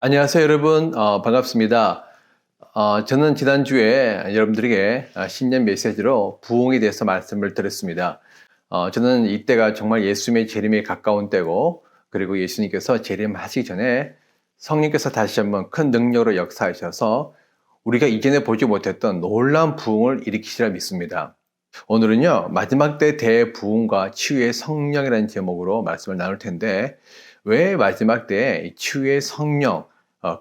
안녕하세요, 여러분. 반갑습니다. 저는 지난주에 여러분들에게 신년 메시지로 부흥에 대해서 말씀을 드렸습니다. 저는 이때가 정말 예수님의 재림에 가까운 때고, 그리고 예수님께서 재림하시기 전에 성령께서 다시 한번 큰 능력으로 역사하셔서 우리가 이전에 보지 못했던 놀라운 부흥을 일으키시라 믿습니다. 오늘은요, 마지막 때 대부흥과 치유의 성령이라는 제목으로 말씀을 나눌 텐데, 왜 마지막 때에 치유의 성령,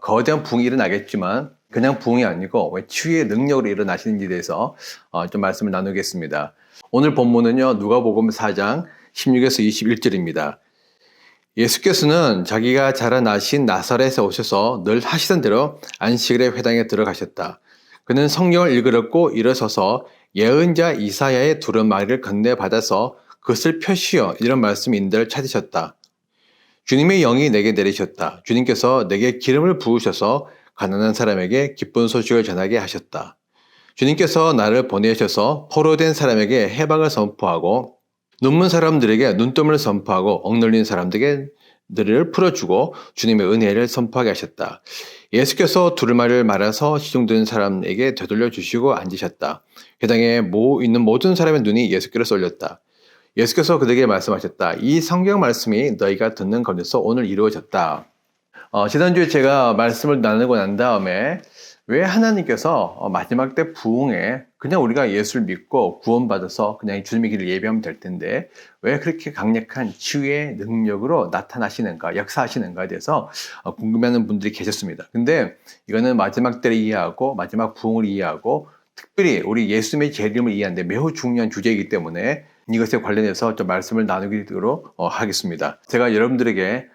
거대한 부흥이 일어나겠지만 그냥 부흥이 아니고 왜 치유의 능력으로 일어나시는지에 대해서 좀 말씀을 나누겠습니다. 오늘 본문은요, 누가복음 4장 16에서 21절입니다. 예수께서는 자기가 자라나신 나사렛에 오셔서 늘 하시던 대로 안식일의 회당에 들어가셨다. 그는 성경을 읽으려고 일어서서 예언자 이사야의 두루마리를 건네받아서 그것을 펴시어 이런 말씀인들 찾으셨다. 주님의 영이 내게 내리셨다. 주님께서 내게 기름을 부으셔서 가난한 사람에게 기쁜 소식을 전하게 하셨다. 주님께서 나를 보내셔서 포로된 사람에게 해방을 선포하고 눈먼 사람들에게 눈뜸을 선포하고 억눌린 사람들을 풀어주고 주님의 은혜를 선포하게 하셨다. 예수께서 두루마리를 말아서 시중된 사람에게 되돌려 주시고 앉으셨다. 회당에 있는 모든 사람의 눈이 예수께로 쏠렸다. 예수께서 그들에게 말씀하셨다. 이 성경 말씀이 너희가 듣는 가운데서 오늘 이루어졌다. 지난주에 제가 말씀을 나누고 난 다음에 왜 하나님께서 마지막 때 부흥에 그냥 우리가 예수를 믿고 구원받아서 그냥 주님의 길을 예배하면 될 텐데 왜 그렇게 강력한 치유의 능력으로 나타나시는가, 역사하시는가에 대해서 궁금해하는 분들이 계셨습니다. 근데 이거는 마지막 때를 이해하고 마지막 부흥을 이해하고 특별히 우리 예수님의 재림을 이해하는데 매우 중요한 주제이기 때문에 이것에 관련해서 좀 말씀을 나누도록 하겠습니다. 제가 여러분들에게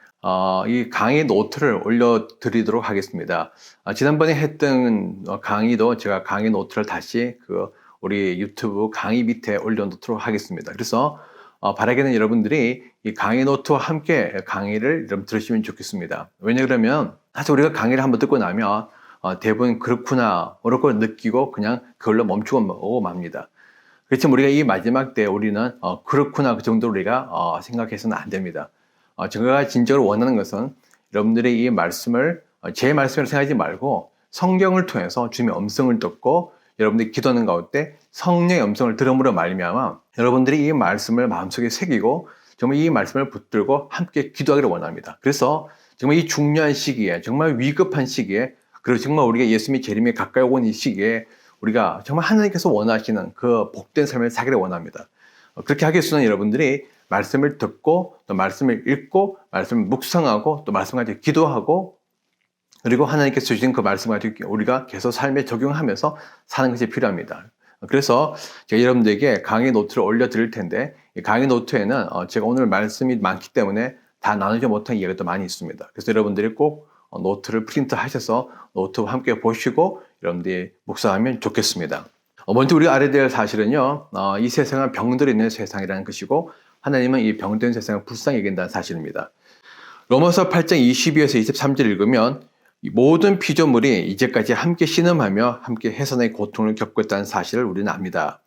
이 강의 노트를 올려드리도록 하겠습니다. 지난번에 했던 강의도 제가 강의 노트를 다시 우리 유튜브 강의 밑에 올려놓도록 하겠습니다. 그래서 바라기는 여러분들이 이 강의 노트와 함께 강의를 좀 들으시면 좋겠습니다. 왜냐 그러면 사실 우리가 강의를 한번 듣고 나면 대부분 그렇구나, 옳고 느끼고 그냥 그걸로 멈추고 맙니다. 그렇지만 우리가 이 마지막 때 우리는 그렇구나 그 정도로 우리가 생각해서는 안 됩니다. 제가 진짜로 원하는 것은 여러분들의 이 말씀을 제 말씀으로 생각하지 말고 성경을 통해서 주님의 음성을 듣고 여러분들이 기도하는 가운데 성령의 음성을 들음으로 말미암아 여러분들이 이 말씀을 마음속에 새기고 정말 이 말씀을 붙들고 함께 기도하기를 원합니다. 그래서 정말 이 중요한 시기에 정말 위급한 시기에 그리고 정말 우리가 예수님의 재림에 가까이 온 이 시기에 우리가 정말 하나님께서 원하시는 그 복된 삶을 살기를 원합니다. 그렇게 하기 위해서는 여러분들이 말씀을 듣고 또 말씀을 읽고 말씀을 묵상하고 또 말씀 가지고 기도하고 그리고 하나님께서 주신 그 말씀 가지고 우리가 계속 삶에 적용하면서 사는 것이 필요합니다. 그래서 제가 여러분들에게 강의 노트를 올려드릴 텐데 이 강의 노트에는 제가 오늘 말씀이 많기 때문에 다 나누지 못한 이야기도 많이 있습니다. 그래서 여러분들이 꼭 노트를 프린트 하셔서 노트와 함께 보시고 여러분들이 묵상하면 좋겠습니다. 먼저 우리가 알아야 될 사실은요, 이 세상은 병들어 있는 세상이라는 것이고 하나님은 이 병든 세상을 불쌍히 여긴다는 사실입니다. 로마서 8장 22에서 23절 읽으면 모든 피조물이 이제까지 함께 신음하며 함께 해산의 고통을 겪고 있다는 사실을 우리는 압니다.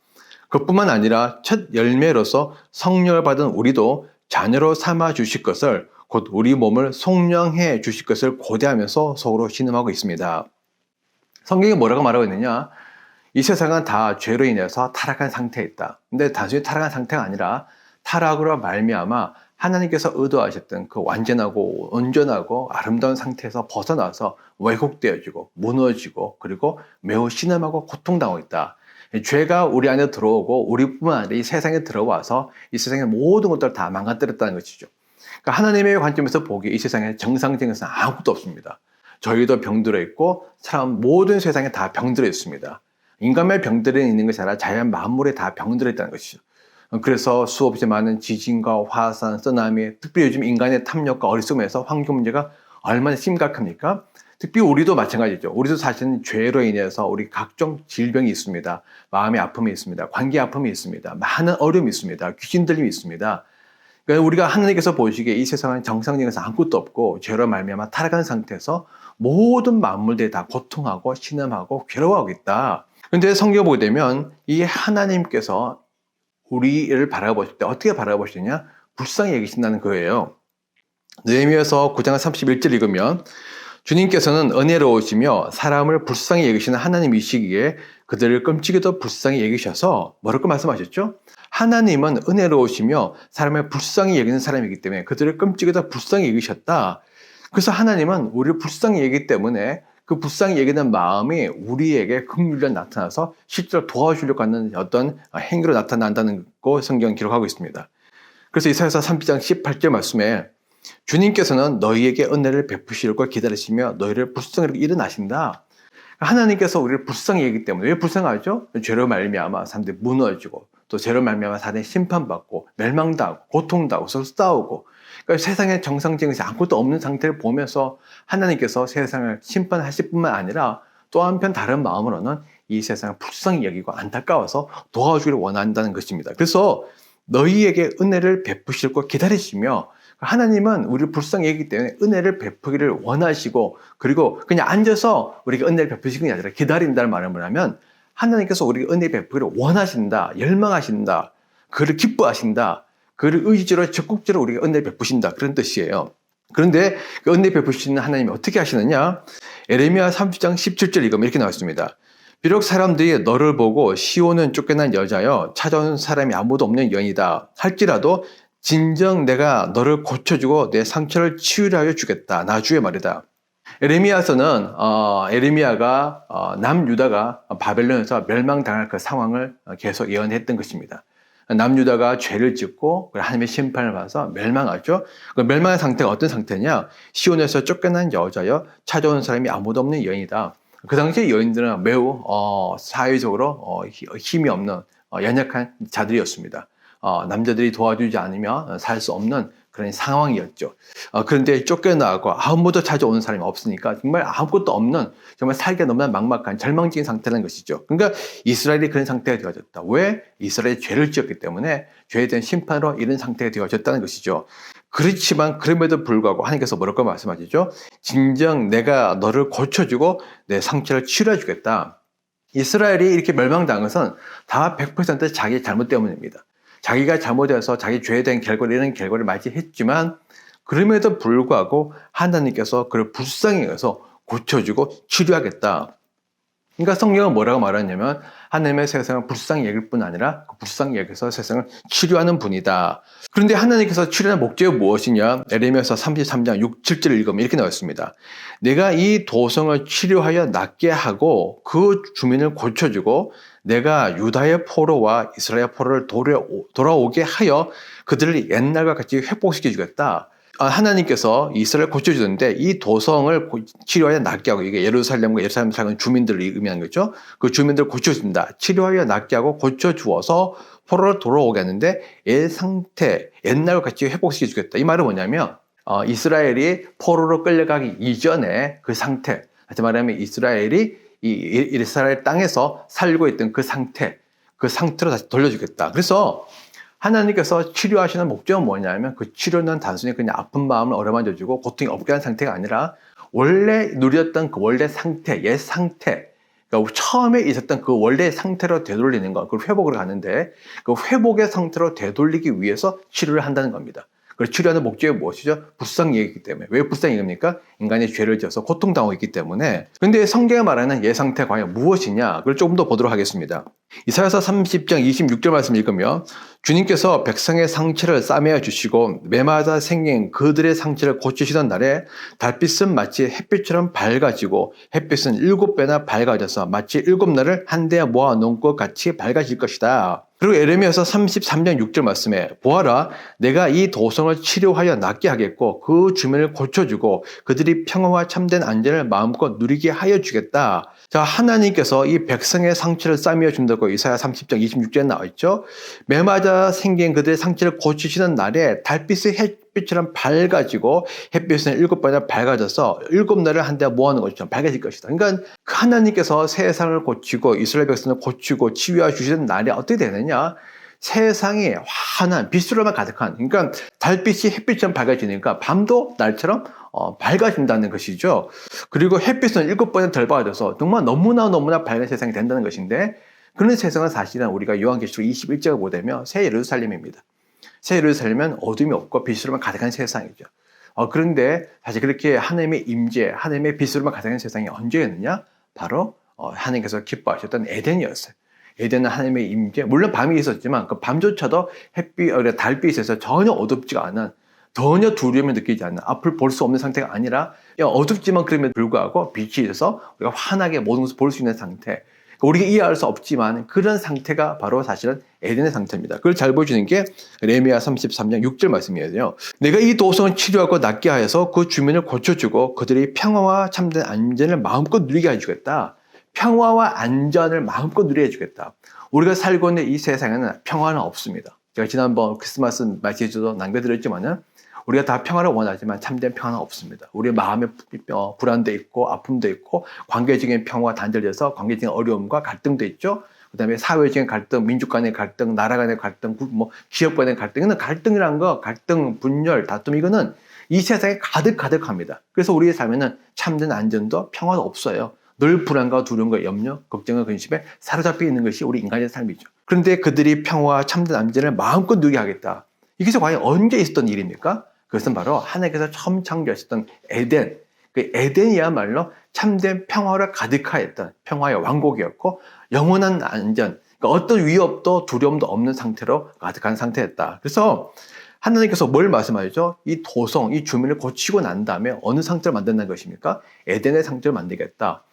그뿐만 아니라 첫 열매로서 성령을 받은 우리도 자녀로 삼아 주실 것을 곧 우리 몸을 속량해 주실 것을 고대하면서 속으로 신음하고 있습니다. 성경이 뭐라고 말하고 있느냐? 이 세상은 다 죄로 인해서 타락한 상태에 있다. 근데 단순히 타락한 상태가 아니라 타락으로 말미암아 하나님께서 의도하셨던 그 완전하고 온전하고 아름다운 상태에서 벗어나서 왜곡되어지고 무너지고 그리고 매우 신음하고 고통당하고 있다. 죄가 우리 안에 들어오고 우리뿐만 아니라 이 세상에 들어와서 이 세상의 모든 것들을 다 망가뜨렸다는 것이죠. 그러니까 하나님의 관점에서 보기에 이 세상에 정상적인 것은 아무것도 없습니다. 저희도 병들어 있고 사람 모든 세상에 다 병들어 있습니다. 인간만 병들어 있는 것이 아니라 자연 만물에 다 병들어 있다는 것이죠. 그래서 수없이 많은 지진과 화산, 쓰나미, 특별히 요즘 인간의 탐욕과 어리석음에서 환경 문제가 얼마나 심각합니까? 특별히 우리도 마찬가지죠. 우리도 사실은 죄로 인해서 우리 각종 질병이 있습니다. 마음의 아픔이 있습니다. 관계 아픔이 있습니다. 많은 어려움이 있습니다. 귀신 들림이 있습니다. 그러니까 우리가 하나님께서 보시기에 이 세상은 정상적인 것은 아무것도 없고 죄로 말미암아 타락한 상태에서 모든 만물들이 다 고통하고 신음하고 괴로워하고 있다. 그런데 성경 보게 되면 이 하나님께서 우리를 바라보실 때 어떻게 바라보시느냐? 불쌍히 여기신다는 거예요. 느헤미야서 9장 31절 읽으면 주님께서는 은혜로우시며 사람을 불쌍히 여기시는 하나님이시기에 그들을 끔찍이도 불쌍히 여기셔서 뭐라고 말씀하셨죠? 하나님은 은혜로우시며 사람을 불쌍히 여기는 사람이기 때문에 그들을 끔찍이도 불쌍히 여기셨다. 그래서 하나님은 우리를 불쌍히 여기기 때문에 그 불쌍히 여기는 마음이 우리에게 긍휼로 나타나서 실제로 도와주려고 하는 어떤 행위로 나타난다는 거 성경은 기록하고 있습니다. 그래서 이사야서 30장 18절 말씀에 주님께서는 너희에게 은혜를 베푸시려고 기다리시며 너희를 불쌍히 일어나신다. 하나님께서 우리를 불쌍히 여기기 때문에 왜 불쌍하죠? 죄로 말미암아 사람들이 무너지고 또 죄로 말미암아 사람들이 심판받고 멸망당하고 고통당하고 서로 싸우고 그러니까 세상에 정상적인 것이 아무것도 없는 상태를 보면서 하나님께서 세상을 심판하실 뿐만 아니라 또 한편 다른 마음으로는 이 세상을 불쌍히 여기고 안타까워서 도와주기를 원한다는 것입니다. 그래서 너희에게 은혜를 베푸시려고 기다리시며 하나님은 우리를 불쌍히 여기기 때문에 은혜를 베푸기를 원하시고 그리고 그냥 앉아서 우리에게 은혜를 베푸시는 게 아니라 기다린다는 말은 뭐냐면 하나님께서 우리에게 은혜 베푸기를 원하신다, 열망하신다, 그를 기뻐하신다, 그를 의지로 적극적으로 우리에게 은혜를 베푸신다 그런 뜻이에요. 그런데 그 은혜 베푸시는 하나님이 어떻게 하시느냐? 에레미야 30장 17절 읽으면 이렇게 나왔습니다. 비록 사람들이 너를 보고 시온은 쫓겨난 여자여 찾아오는 사람이 아무도 없는 여인이다 할지라도 진정 내가 너를 고쳐주고 내 상처를 치유하여 를 주겠다. 나 주의 말이다. 에레미야서는 에레미야가 남유다가 바벨론에서 멸망당할 그 상황을 계속 예언했던 것입니다. 남유다가 죄를 짓고 하나님의 심판을 받아서 멸망하죠. 그 멸망의 상태가 어떤 상태냐? 시온에서 쫓겨난 여자여 찾아오는 사람이 아무도 없는 여인이다. 그 당시에 여인들은 매우 사회적으로 힘이 없는 연약한 자들이었습니다. 남자들이 도와주지 않으면 살 수 없는 그런 상황이었죠. 그런데 쫓겨나고 아무도 찾아오는 사람이 없으니까 정말 아무것도 없는 정말 살기가 너무나 막막한 절망적인 상태라는 것이죠. 그러니까 이스라엘이 그런 상태가 되어졌다. 왜? 이스라엘이 죄를 지었기 때문에 죄에 대한 심판으로 이런 상태가 되어졌다는 것이죠. 그렇지만 그럼에도 불구하고 하나님께서 뭐라고 말씀하시죠? 진정 내가 너를 고쳐주고 내 상처를 치료해 주겠다. 이스라엘이 이렇게 멸망당한 것은 다 100% 자기 잘못 때문입니다. 자기가 잘못해서 자기 죄에 대한 결과를 이런 결과를 맞이했지만 그럼에도 불구하고 하나님께서 그를 불쌍히 여겨서 고쳐주고 치료하겠다. 그러니까 성경은 뭐라고 말하냐면 하나님의 세상을 불쌍히 여길 뿐 아니라 그 불쌍히 여겨서 세상을 치료하는 분이다. 그런데 하나님께서 치료하는 목적이 무엇이냐? 에레미야서 33장 6, 7절을 읽으면 이렇게 나왔습니다. 내가 이 도성을 치료하여 낫게 하고 그 주민을 고쳐주고 내가 유다의 포로와 이스라엘 포로를 돌아오게 하여 그들을 옛날과 같이 회복시켜 주겠다. 하나님께서 이스라엘을 고쳐주는데 이 도성을 치료하여 낫게 하고 이게 예루살렘과 예루살렘 사는 주민들을 의미하는 거죠. 그 주민들을 고쳐준다. 치료하여 낫게 하고 고쳐주어서 포로를 돌아오게 하는데 옛날과 같이 회복시켜 주겠다. 이 말은 뭐냐면 이스라엘이 포로로 끌려가기 이전에 그 상태, 다시 말하면 이스라엘이 이 이스라엘 땅에서 살고 있던 그 상태로 다시 돌려주겠다. 그래서 하나님께서 치료하시는 목적은 뭐냐면 그 치료는 단순히 그냥 아픈 마음을 어루만져주고 고통이 없게 하는 상태가 아니라 원래 누렸던 그 원래 상태, 옛 상태, 그러니까 처음에 있었던 그 원래 상태로 되돌리는 것, 그걸 회복을 가는데 그 회복의 상태로 되돌리기 위해서 치료를 한다는 겁니다. 그걸 치료하는 목적이 무엇이죠? 불쌍히 여기기 때문에. 왜 불쌍히 여깁니까? 인간이 죄를 지어서 고통당하고 있기 때문에. 그런데 성경에 말하는 예 상태가 과연 무엇이냐? 그걸 조금 더 보도록 하겠습니다. 이사야서 30장 26절 말씀 읽으며 주님께서 백성의 상처를 싸매어 주시고 매마다 생긴 그들의 상처를 고치시던 날에 달빛은 마치 햇빛처럼 밝아지고 햇빛은 7배나 밝아져서 마치 7날을 한데 모아놓은 것 같이 밝아질 것이다. 그리고 에레미야서 33장 6절 말씀에 보아라 내가 이 도성을 치료하여 낫게 하겠고 그 주민을 고쳐주고 그들이 평화와 참된 안전을 마음껏 누리게 하여 주겠다. 자, 하나님께서 이 백성의 상처를 싸매어 준다고 이사야 30장 26절에 나와 있죠. 매맞아 생긴 그들의 상처를 고치시는 날에 달빛의 햇빛처럼 밝아지고 햇빛은 7번이나 밝아져서 7날을 한데 모아놓은 것처럼 밝아질 것이다. 그러니까 하나님께서 세상을 고치고 이스라엘 백성을 고치고 치유해 주시는 날이 어떻게 되느냐? 세상이 환한 빛으로만 가득한, 그러니까 달빛이 햇빛처럼 밝아지니까 밤도 날처럼 밝아진다는 것이죠. 그리고 햇빛은 7번에 덜 밝아져서 정말 너무나 밝은 세상이 된다는 것인데 그런 세상은 사실은 우리가 요한계시록 21장을 보되면 새 예루살렘입니다. 새 예루살렘은 어둠이 없고 빛으로만 가득한 세상이죠. 그런데 사실 그렇게 하나님의 임재, 하나님의 빛으로만 가득한 세상이 언제였느냐? 바로 하나님께서 기뻐하셨던 에덴이었어요. 에덴은 하나님의 임재, 물론 밤이 있었지만 그 밤조차도 햇빛, 달빛에서 전혀 어둡지가 않은, 전혀 두려움을 느끼지 않는, 앞을 볼 수 없는 상태가 아니라 어둡지만 그럼에도 불구하고 빛이 있어서 우리가 환하게 모든 것을 볼 수 있는 상태. 우리가 이해할 수 없지만 그런 상태가 바로 사실은 에덴의 상태입니다. 그걸 잘 보여주는 게 레미야 33장 6절 말씀이에요. 내가 이 도성을 치료하고 낫게 하여서 그 주민을 고쳐주고 그들이 평화와 참된 안전을 마음껏 누리게 해주겠다. 평화와 안전을 마음껏 누리게 해주겠다. 우리가 살고 있는 이 세상에는 평화는 없습니다. 제가 지난번 크리스마스 메시지도 남겨드렸지만은 우리가 다 평화를 원하지만 참된 평화는 없습니다. 우리의 마음에 불안도 있고 아픔도 있고 관계적인 평화가 단절돼서 관계적인 어려움과 갈등도 있죠. 그 다음에 사회적인 갈등, 민족 간의 갈등, 나라 간의 갈등, 기업 간의 갈등. 이거는 갈등이라는 거, 갈등, 분열, 다툼 이거는 이 세상에 가득합니다. 그래서 우리의 삶에는 참된 안전도 평화도 없어요. 늘 불안과 두려움과 염려, 걱정과 근심에 사로잡혀 있는 것이 우리 인간의 삶이죠. 그런데 그들이 평화와 참된 안전을 마음껏 누리게 하겠다. 이것이 과연 언제 있었던 일입니까? 그것은 바로 하나님께서 처음 창조하셨던 에덴. 그 에덴이야말로 참된 평화를 가득하였던 평화의 왕국이었고 영원한 안전, 그러니까 어떤 위협도 두려움도 없는 상태로 가득한 상태였다. 그래서 하나님께서 뭘 말씀하시죠? 이 도성, 이 주민을 고치고 난 다음에 어느 상태를 만든다는 것입니까? 에덴의 상태를 만들겠다.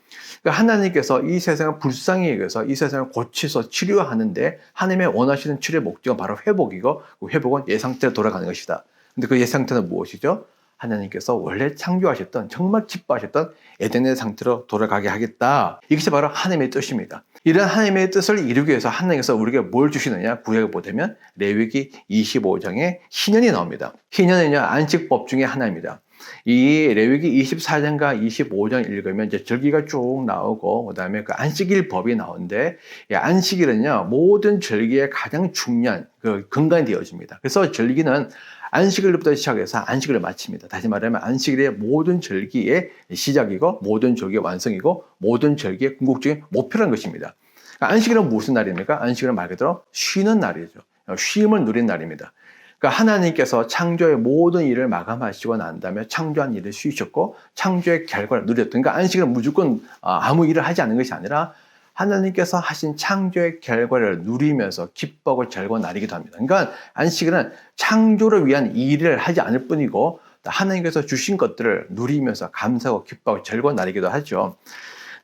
그러니까 하나님께서 이 세상을 불쌍히 여겨서 이 세상을 고치서 치료하는데 하나님의 원하시는 치료의 목적은 바로 회복이고 그 회복은 예상대로 돌아가는 것이다. 근데 그 예상태는 무엇이죠? 하나님께서 원래 창조하셨던 정말 기뻐하셨던 에덴의 상태로 돌아가게 하겠다. 이것이 바로 하나님의 뜻입니다. 이런 하나님의 뜻을 이루기 위해서 하나님께서 우리에게 뭘 주시느냐? 구약을 보면 레위기 25장에 희년이 나옵니다. 희년은요 안식법 중에 하나입니다. 이 레위기 24장과 25장 읽으면 이제 절기가 쭉 나오고 그다음에 그 안식일 법이 나오는데 이 안식일은요 모든 절기의 가장 중요한 그 근간이 되어집니다. 그래서 절기는 안식일부터 시작해서 안식일을 마칩니다. 다시 말하면 안식일의 모든 절기의 시작이고 모든 절기의 완성이고 모든 절기의 궁극적인 목표라는 것입니다. 그러니까 안식일은 무슨 날입니까? 안식일은 말 그대로 쉬는 날이죠. 쉼을 누린 날입니다. 그러니까 하나님께서 창조의 모든 일을 마감하시고 난 다음에 창조한 일을 쉬셨고 창조의 결과를 누렸던, 그러니까 안식일은 무조건 아무 일을 하지 않는 것이 아니라 하나님께서 하신 창조의 결과를 누리면서 기뻐하고 즐거운 날이기도 합니다. 그러니까 안식일은 창조를 위한 일을 하지 않을 뿐이고 하나님께서 주신 것들을 누리면서 감사하고 기뻐하고 즐거운 날이기도 하죠.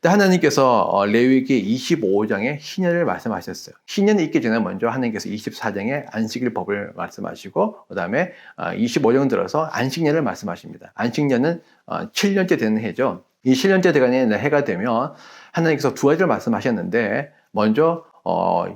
하나님께서 레위기 25장에 희년을 말씀하셨어요. 희년이 있기 전에 먼저 하나님께서 24장에 안식일 법을 말씀하시고 그 다음에 25장 들어서 안식년을 말씀하십니다. 안식년은 7년째 되는 해죠. 이 7년째 되는 해가 되면 하나님께서 두 가지를 말씀하셨는데 먼저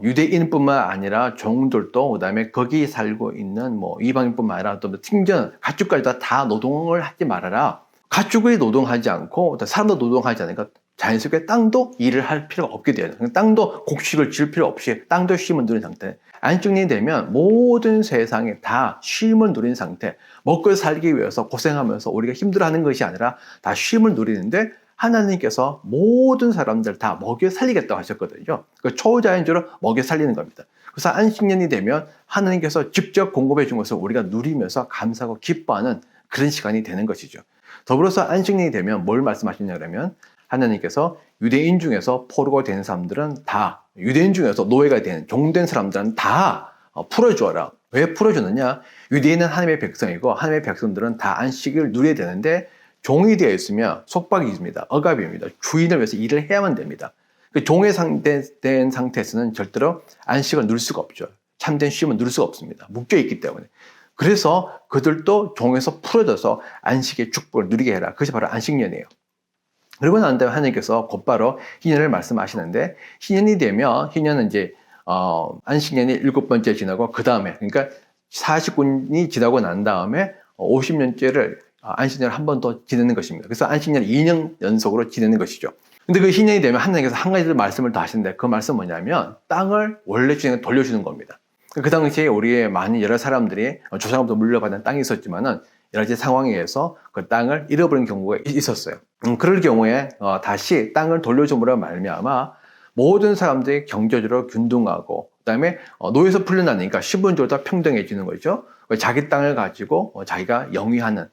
유대인뿐만 아니라 종들도 그다음에 거기 살고 있는 이방인뿐만 아니라 또 팀전 가축까지 다 노동을 하지 말아라. 가축이 노동하지 않고 사람도 노동하지 않으니까 자연스럽게 땅도 일을 할 필요가 없게 돼요. 땅도 곡식을 지을 필요 없이 땅도 쉼을 누린 상태. 안식년이 되면 모든 세상에 다 쉼을 누린 상태. 먹고 살기 위해서 고생하면서 우리가 힘들어하는 것이 아니라 다 쉼을 누리는데 하나님께서 모든 사람들 다 먹여 살리겠다고 하셨거든요. 그 초자연적으로 먹여 살리는 겁니다. 그래서 안식년이 되면 하나님께서 직접 공급해 준 것을 우리가 누리면서 감사하고 기뻐하는 그런 시간이 되는 것이죠. 더불어서 안식년이 되면 뭘 말씀하시냐 그러면 하나님께서 유대인 중에서 포로가 된 사람들은 다, 유대인 중에서 노예가 된 종된 사람들은 다 풀어주어라. 왜 풀어주느냐? 유대인은 하나님의 백성이고 하나님의 백성들은 다 안식을 누려야 되는데 종이 되어 있으면 속박입니다. 억압입니다. 주인을 위해서 일을 해야만 됩니다. 그 종의 된 상태에서는 절대로 안식을 누릴 수가 없죠. 참된 쉼을 누릴 수가 없습니다. 묶여 있기 때문에. 그래서 그들도 종에서 풀어져서 안식의 축복을 누리게 해라. 그것이 바로 안식년이에요. 그리고 난 다음에 하나님께서 곧바로 희년을 말씀하시는데 희년이 되면 희년은 이제 안식년이 7번째 지나고 그 다음에 그러니까 49년이 지나고 난 다음에 50년째를 안식년을 한 번 더 지내는 것입니다. 그래서 안식년을 2년 연속으로 지내는 것이죠. 근데 그 희년이 되면 하나님께서 한 가지 말씀을 더 하시는데 그 말씀은 뭐냐면 땅을 원래 주인에게 돌려주는 겁니다. 그 당시에 우리의 많은 여러 사람들이 조상부터 물려받은 땅이 있었지만은 여러 가지 상황에 의해서 그 땅을 잃어버린 경우가 있었어요. 그럴 경우에 다시 땅을 돌려줌으로 말미암아 모든 사람들이 경제적으로 균등하고 그다음에 노예에서 풀려나니까 신분적으로 다 평등해지는 거죠. 자기 땅을 가지고 자기가 영위하는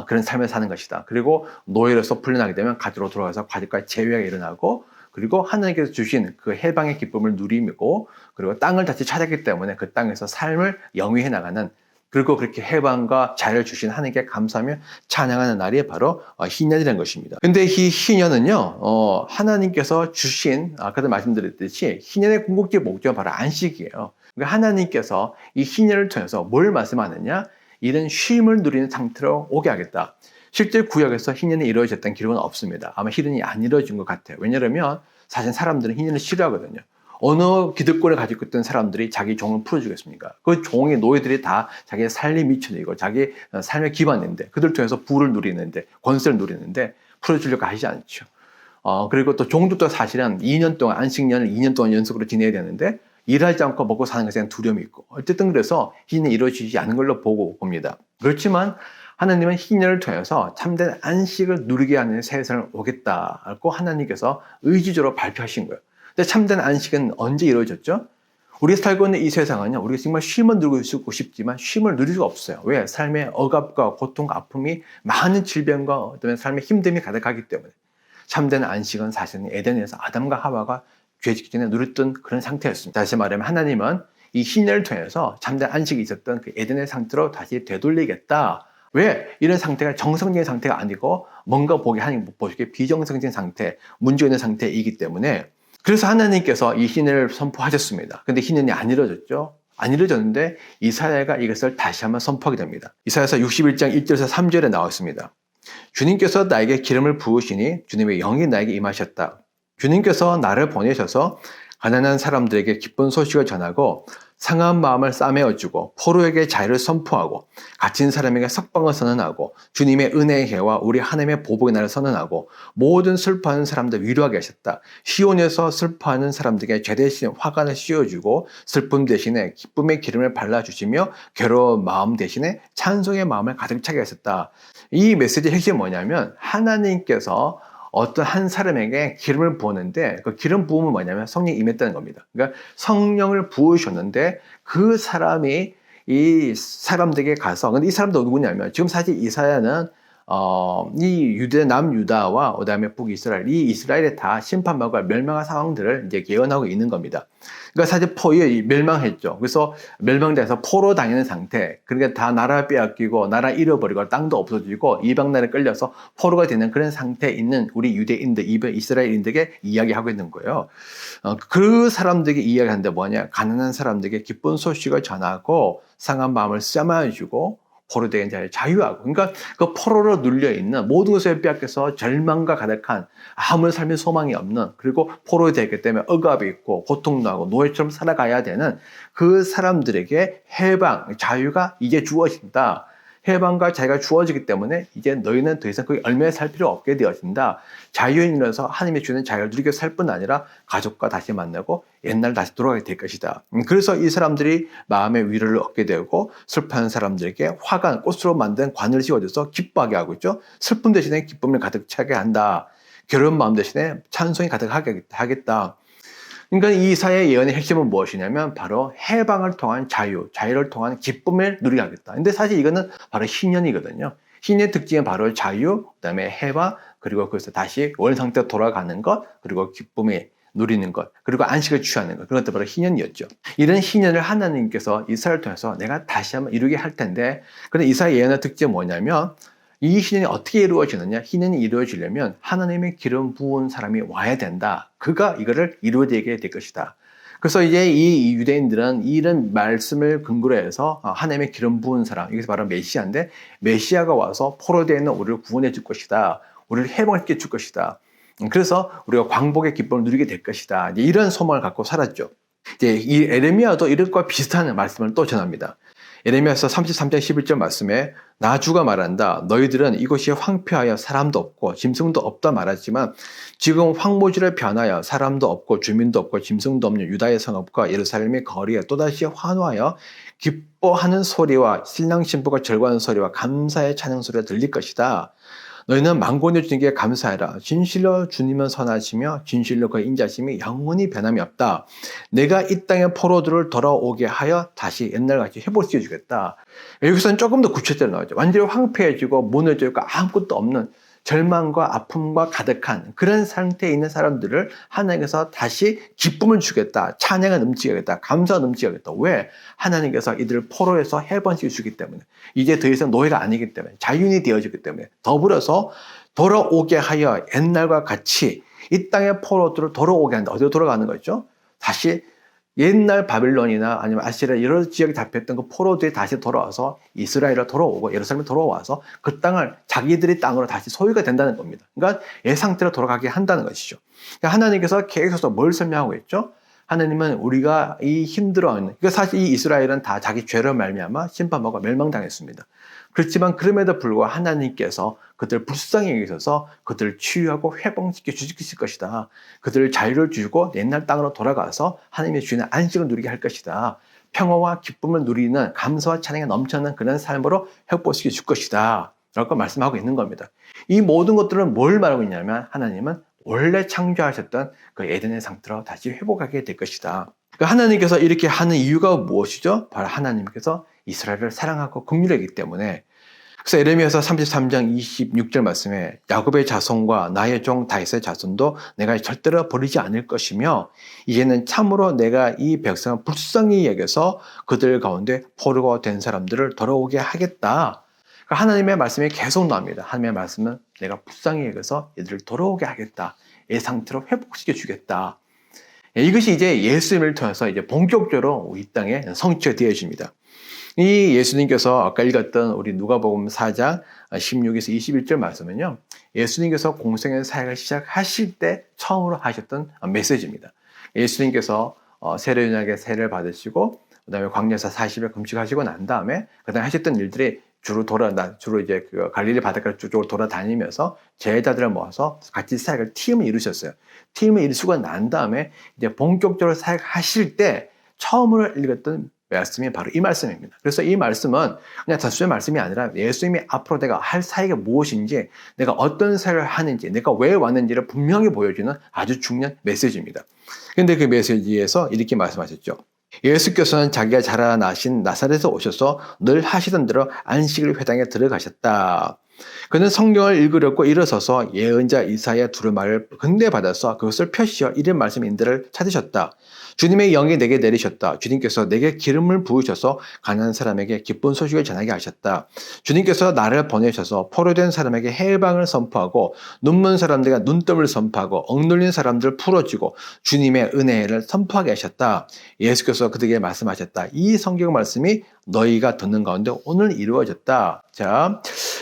그런 삶을 사는 것이다. 그리고 노예로서 풀려나게 되면 가지로 돌아가서 가족과 재회가 일어나고 그리고 하나님께서 주신 그 해방의 기쁨을 누리고 그리고 땅을 다시 찾았기 때문에 그 땅에서 삶을 영위해 나가는 그리고 그렇게 해방과 자유를 주신 하나님께 감사하며 찬양하는 날이 바로 희년이라는 것입니다. 근데 이 희년은요, 하나님께서 주신, 아까도 말씀드렸듯이 희년의 궁극적 목적은 바로 안식이에요. 그러니까 하나님께서 이 희년을 통해서 뭘 말씀하느냐? 이런 쉼을 누리는 상태로 오게 하겠다. 실제 구약에서 희년이 이루어졌다는 기록은 없습니다. 아마 희년이 안 이루어진 것 같아요. 왜냐하면 사실 사람들은 희년을 싫어하거든요. 어느 기득권을 가지고 있던 사람들이 자기 종을 풀어주겠습니까? 그 종의 노예들이 다 자기의 삶에 미쳐내고 자기 삶의 기반인데 그들 통해서 부를 누리는데 권세를 누리는데 풀어주려고 하지 않죠. 그리고 또 종들도 사실은 2년 동안 안식년을 2년 동안 연속으로 지내야 되는데 일하지 않고 먹고 사는 것에 대한 두려움이 있고 어쨌든 그래서 희년이 이루어지지 않은 걸로 봅니다. 그렇지만 하나님은 희년을 통해서 참된 안식을 누리게 하는 세상을 오겠다고 하나님께서 의지적으로 발표하신 거예요. 근데 참된 안식은 언제 이루어졌죠? 우리가 살고 있는 이 세상은요, 우리가 정말 쉼을 누리고 싶지만 쉼을 누릴 수가 없어요. 왜? 삶의 억압과 고통과 아픔이 많은 질병과 어떤 삶의 힘듦이 가득하기 때문에. 참된 안식은 사실은 에덴에서 아담과 하와가 죄짓기 전에 누렸던 그런 상태였습니다. 다시 말하면 하나님은 이 희년을 통해서 참된 안식이 있었던 그 에덴의 상태로 다시 되돌리겠다. 왜? 이런 상태가 정상적인 상태가 아니고 뭔가 하나님 보시기에 비정상적인 상태, 문제 있는 상태이기 때문에 그래서 하나님께서 이 희년을 선포하셨습니다. 근데 희년이 안 이루어졌죠. 안 이루어졌는데 이사야가 이것을 다시 한번 선포하게 됩니다. 이사야서 61장 1절에서 3절에 나와 있습니다. 주님께서 나에게 기름을 부으시니 주님의 영이 나에게 임하셨다. 주님께서 나를 보내셔서 가난한 사람들에게 기쁜 소식을 전하고 상한 마음을 싸매어주고 포로에게 자유를 선포하고 갇힌 사람에게 석방을 선언하고 주님의 은혜의 해와 우리 하나님의 보복의 날을 선언하고 모든 슬퍼하는 사람들 위로하게 하셨다. 시온에서 슬퍼하는 사람들에게 죄 대신 화관을 씌워주고 슬픔 대신에 기쁨의 기름을 발라주시며 괴로운 마음 대신에 찬송의 마음을 가득 차게 하셨다. 이 메시지의 핵심이 뭐냐면 하나님께서 어떤 한 사람에게 기름을 부었는데 그 기름 부음은 뭐냐면 성령이 임했다는 겁니다. 그러니까 성령을 부으셨는데 그 사람이 이 사람들에게 가서 근데 이 사람도 누구냐면 지금 사실 이사야는 이 남유다와 그다음에 북이스라엘 이 이스라엘에 다 심판받고 멸망한 상황들을 이제 예언하고 있는 겁니다. 그러니까 사실 멸망했죠. 그래서 멸망돼서 포로 당하는 상태. 그러니까 다 나라 빼앗기고 나라 잃어버리고 땅도 없어지고 이방 나라에 끌려서 포로가 되는 그런 상태에 있는 우리 유대인들, 이스라엘인들에게 이야기하고 있는 거예요. 그 사람들에게 이야기하는데 뭐냐? 가난한 사람들에게 기쁜 소식을 전하고 상한 마음을 싸매어주고 포로된 자를 자유하고 그러니까 그 포로로 눌려있는 모든 것을 빼앗겨서 절망과 가득한 아무런 삶의 소망이 없는 그리고 포로가 되기 때문에 억압이 있고 고통도 하고 노예처럼 살아가야 되는 그 사람들에게 해방, 자유가 이제 주어진다. 해방과 자유가 주어지기 때문에 이제 너희는 더 이상 거기 얽매여 살 필요 없게 되어진다. 자유에 이르러서 하나님이 주는 자유를 누리게 살 뿐 아니라 가족과 다시 만나고 옛날 다시 돌아가게 될 것이다. 그래서 이 사람들이 마음의 위로를 얻게 되고 슬퍼하는 사람들에게 화관, 꽃으로 만든 관을 씌워줘서 기뻐하게 하고 있죠. 슬픔 대신에 기쁨을 가득 차게 한다. 괴로운 마음 대신에 찬송이 가득하게 하겠다. 그러니까 이 이사야의 예언의 핵심은 무엇이냐면 바로 해방을 통한 자유를 통한 기쁨을 누리게 하겠다. 근데 사실 이거는 바로 희년이거든요. 희년의 특징은 바로 자유, 그다음에 해방, 그리고 그래서 다시 원 상태로 돌아가는 것, 그리고 기쁨을 누리는 것, 그리고 안식을 취하는 것. 그런 것도 바로 희년이었죠. 이런 희년을 하나님께서 이사야를 통해서 내가 다시 한번 이루게 할 텐데, 그런데 이사야 예언의 특징은 뭐냐면 이 희년이 어떻게 이루어지느냐? 희년이 이루어지려면 하나님의 기름 부은 사람이 와야 된다. 그가 이거를 이루어지게 될 것이다. 그래서 이제 이 유대인들은 이런 말씀을 근거로 해서 하나님의 기름 부은 사람, 이게 바로 메시아인데 메시아가 와서 포로되어 있는 우리를 구원해 줄 것이다. 우리를 해방시켜 줄 것이다. 그래서 우리가 광복의 기쁨을 누리게 될 것이다. 이런 소망을 갖고 살았죠. 이제 이 에레미야도 이것과 비슷한 말씀을 또 전합니다. 에레미야서 33장 11절 말씀에 나 주가 말한다. 너희들은 이곳이 황폐하여 사람도 없고 짐승도 없다 말하지만 지금 황무지를 변하여 사람도 없고 주민도 없고 짐승도 없는 유다의 성읍과 예루살렘의 거리에 또다시 환호하여 기뻐하는 소리와 신랑 신부가 절구하는 소리와 감사의 찬양 소리가 들릴 것이다. 너희는 만군의 주님께 감사해라. 진실로 주님은 선하시며 진실로 그의 인자심이 영원히 변함이 없다. 내가 이 땅의 포로들을 돌아오게 하여 다시 옛날같이 회복시켜 주겠다. 여기서는 조금 더 구체적으로 나오죠. 완전히 황폐해지고 무너져 있고 아무것도 없는 절망과 아픔과 가득한 그런 상태에 있는 사람들을 하나님께서 다시 기쁨을 주겠다. 찬양을 넘치겠다. 감사가 넘치겠다. 왜? 하나님께서 이들을 포로에서 해방시켜 주기 때문에. 이제 더 이상 노예가 아니기 때문에. 자유인이 되어지기 때문에. 더불어서 돌아오게 하여 옛날과 같이 이 땅의 포로들을 돌아오게 한다. 어디로 돌아가는 거죠? 다시 옛날 바빌론이나 아니면 아시리아 여러 지역에 잡혔던 그 포로들이 다시 돌아와서 이스라엘로 돌아오고 예루살렘에 돌아와서 그 땅을 자기들의 땅으로 다시 소유가 된다는 겁니다. 그러니까 옛 상태로 돌아가게 한다는 것이죠. 그러니까 하나님께서 계속해서 뭘 설명하고 있죠? 하나님은 우리가 이 힘들어하는, 그러니까 사실 이 이스라엘은 다 자기 죄로 말미암아 심판받고 멸망당했습니다. 그렇지만 그럼에도 불구하고 하나님께서 그들 불쌍히 여기셔서 그들을 치유하고 회복시켜 주실 것이다. 그들을 자유를 주고 옛날 땅으로 돌아가서 하나님의 주인의 안식을 누리게 할 것이다. 평화와 기쁨을 누리는 감사와 찬양이 넘쳐나는 그런 삶으로 회복시켜 줄 것이다. 라고 말씀하고 있는 겁니다. 이 모든 것들은 뭘 말하고 있냐면 하나님은 원래 창조하셨던 그 에덴의 상태로 다시 회복하게 될 것이다. 그러니까 하나님께서 이렇게 하는 이유가 무엇이죠? 바로 하나님께서 이스라엘을 사랑하고 긍휼하기 때문에. 그래서 에레미야서 33장 26절 말씀에 야곱의 자손과 나의 종 다윗의 자손도 내가 절대로 버리지 않을 것이며 이제는 참으로 내가 이 백성을 불쌍히 여겨서 그들 가운데 포로가 된 사람들을 돌아오게 하겠다. 그러니까 하나님의 말씀이 계속 나옵니다. 하나님의 말씀은 내가 불쌍히 여겨서 이들을 돌아오게 하겠다. 이 상태로 회복시켜 주겠다. 이것이 이제 예수님을 통해서 이제 본격적으로 이 땅에 성취가 되어집니다. 이 예수님께서 아까 읽었던 우리 누가복음 4장 16에서 21절 말씀은요. 예수님께서 공생의 사역을 시작하실 때 처음으로 하셨던 메시지입니다. 예수님께서 세례요한에게 세례를 받으시고 그다음에 광야에서 40일 금식하시고 난 다음에 그다음에 하셨던 일들이 주로 이제 그 갈릴리 바닷가를 쭉 돌아다니면서 제자들을 모아서 같이 사역을 팀을 이루셨어요. 팀을 이루시고 난 다음에 이제 본격적으로 사역하실 때 처음으로 읽었던 말씀이 바로 이 말씀입니다. 그래서 이 말씀은 그냥 단순한 말씀이 아니라 예수님이 앞으로 내가 할 사역이 무엇인지, 내가 어떤 사역을 하는지, 내가 왜 왔는지를 분명히 보여주는 아주 중요한 메시지입니다. 그런데 그 메시지에서 이렇게 말씀하셨죠. 예수께서는 자기가 자라나신 나사렛에서 오셔서 늘 하시던 대로 안식일 회당에 들어가셨다. 그는 성경을 읽으려고 일어서서 예언자 이사야 두루마리를 근대받아서 그것을 펴시어 이런 말씀인들을 찾으셨다. 주님의 영이 내게 내리셨다. 주님께서 내게 기름을 부으셔서 가난한 사람에게 기쁜 소식을 전하게 하셨다. 주님께서 나를 보내셔서 포로된 사람에게 해방을 선포하고 눈먼 사람들에게 눈뜸을 선포하고 억눌린 사람들을 풀어주고 주님의 은혜를 선포하게 하셨다. 예수께서 그들에게 말씀하셨다. 이 성경 말씀이 너희가 듣는 가운데 오늘 이루어졌다. 자,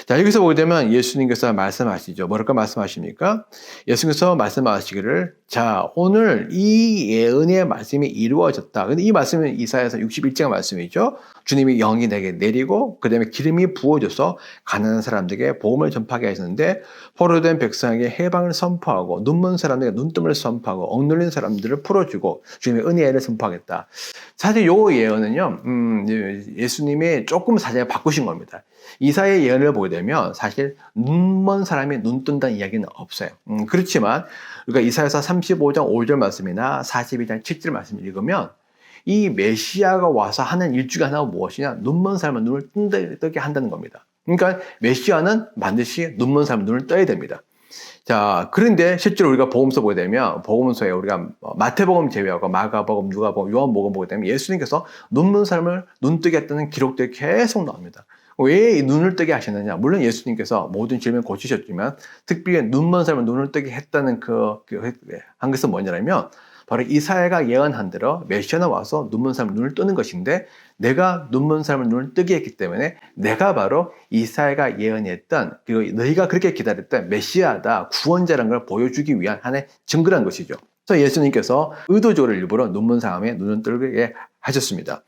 여기서 보게 되면 예수님께서 말씀하시죠. 뭐랄까 말씀하십니까? 예수님께서 말씀하시기를, 자, 오늘 이 예언의 말씀이 이루어졌다. 근데 이 말씀은 이사야서 61장 말씀이죠. 주님이 영이 내게 내리고, 그 다음에 기름이 부어져서 가난한 사람들에게 복음을 전파하게 하셨는데, 포로된 백성에게 해방을 선포하고, 눈먼 사람들에게 눈뜸을 선포하고, 억눌린 사람들을 풀어주고, 주님의 은혜를 선포하겠다. 사실 요 예언은요, 예수님이 조금 사실 바꾸신 겁니다. 이사야의 예언을 보게 되면 사실 눈먼 사람이 눈 뜬다는 이야기는 없어요. 그렇지만 우리가 이사야서 35장 5절 말씀이나 42장 7절 말씀을 읽으면 이 메시아가 와서 하는 일 중에 하나가 무엇이냐? 눈먼 사람은 눈을 뜨게 한다는 겁니다. 그러니까 메시아는 반드시 눈먼 사람은 눈을 떠야 됩니다. 자, 그런데 실제로 우리가 복음서 보게 되면 복음서에 우리가 마태복음 제외하고 마가복음, 누가복음, 요한복음 보게 되면 예수님께서 눈먼 사람을 눈뜨게 했다는 기록들이 계속 나옵니다. 왜 이 눈을 뜨게 하셨느냐? 물론 예수님께서 모든 질병을 고치셨지만 특별히 눈먼 사람을 눈을 뜨게 했다는 한 것은 뭐냐면 바로 이사야가 예언한 대로 메시아가 와서 눈먼 사람을 눈을 뜨는 것인데 내가 눈먼 사람을 눈을 뜨게 했기 때문에 내가 바로 이사야가 예언했던 그리고 너희가 그렇게 기다렸던 메시아다, 구원자라는 걸 보여주기 위한 하나의 증거란 것이죠. 그래서 예수님께서 의도적으로 일부러 눈먼 사람의 눈을 뜨게 하셨습니다.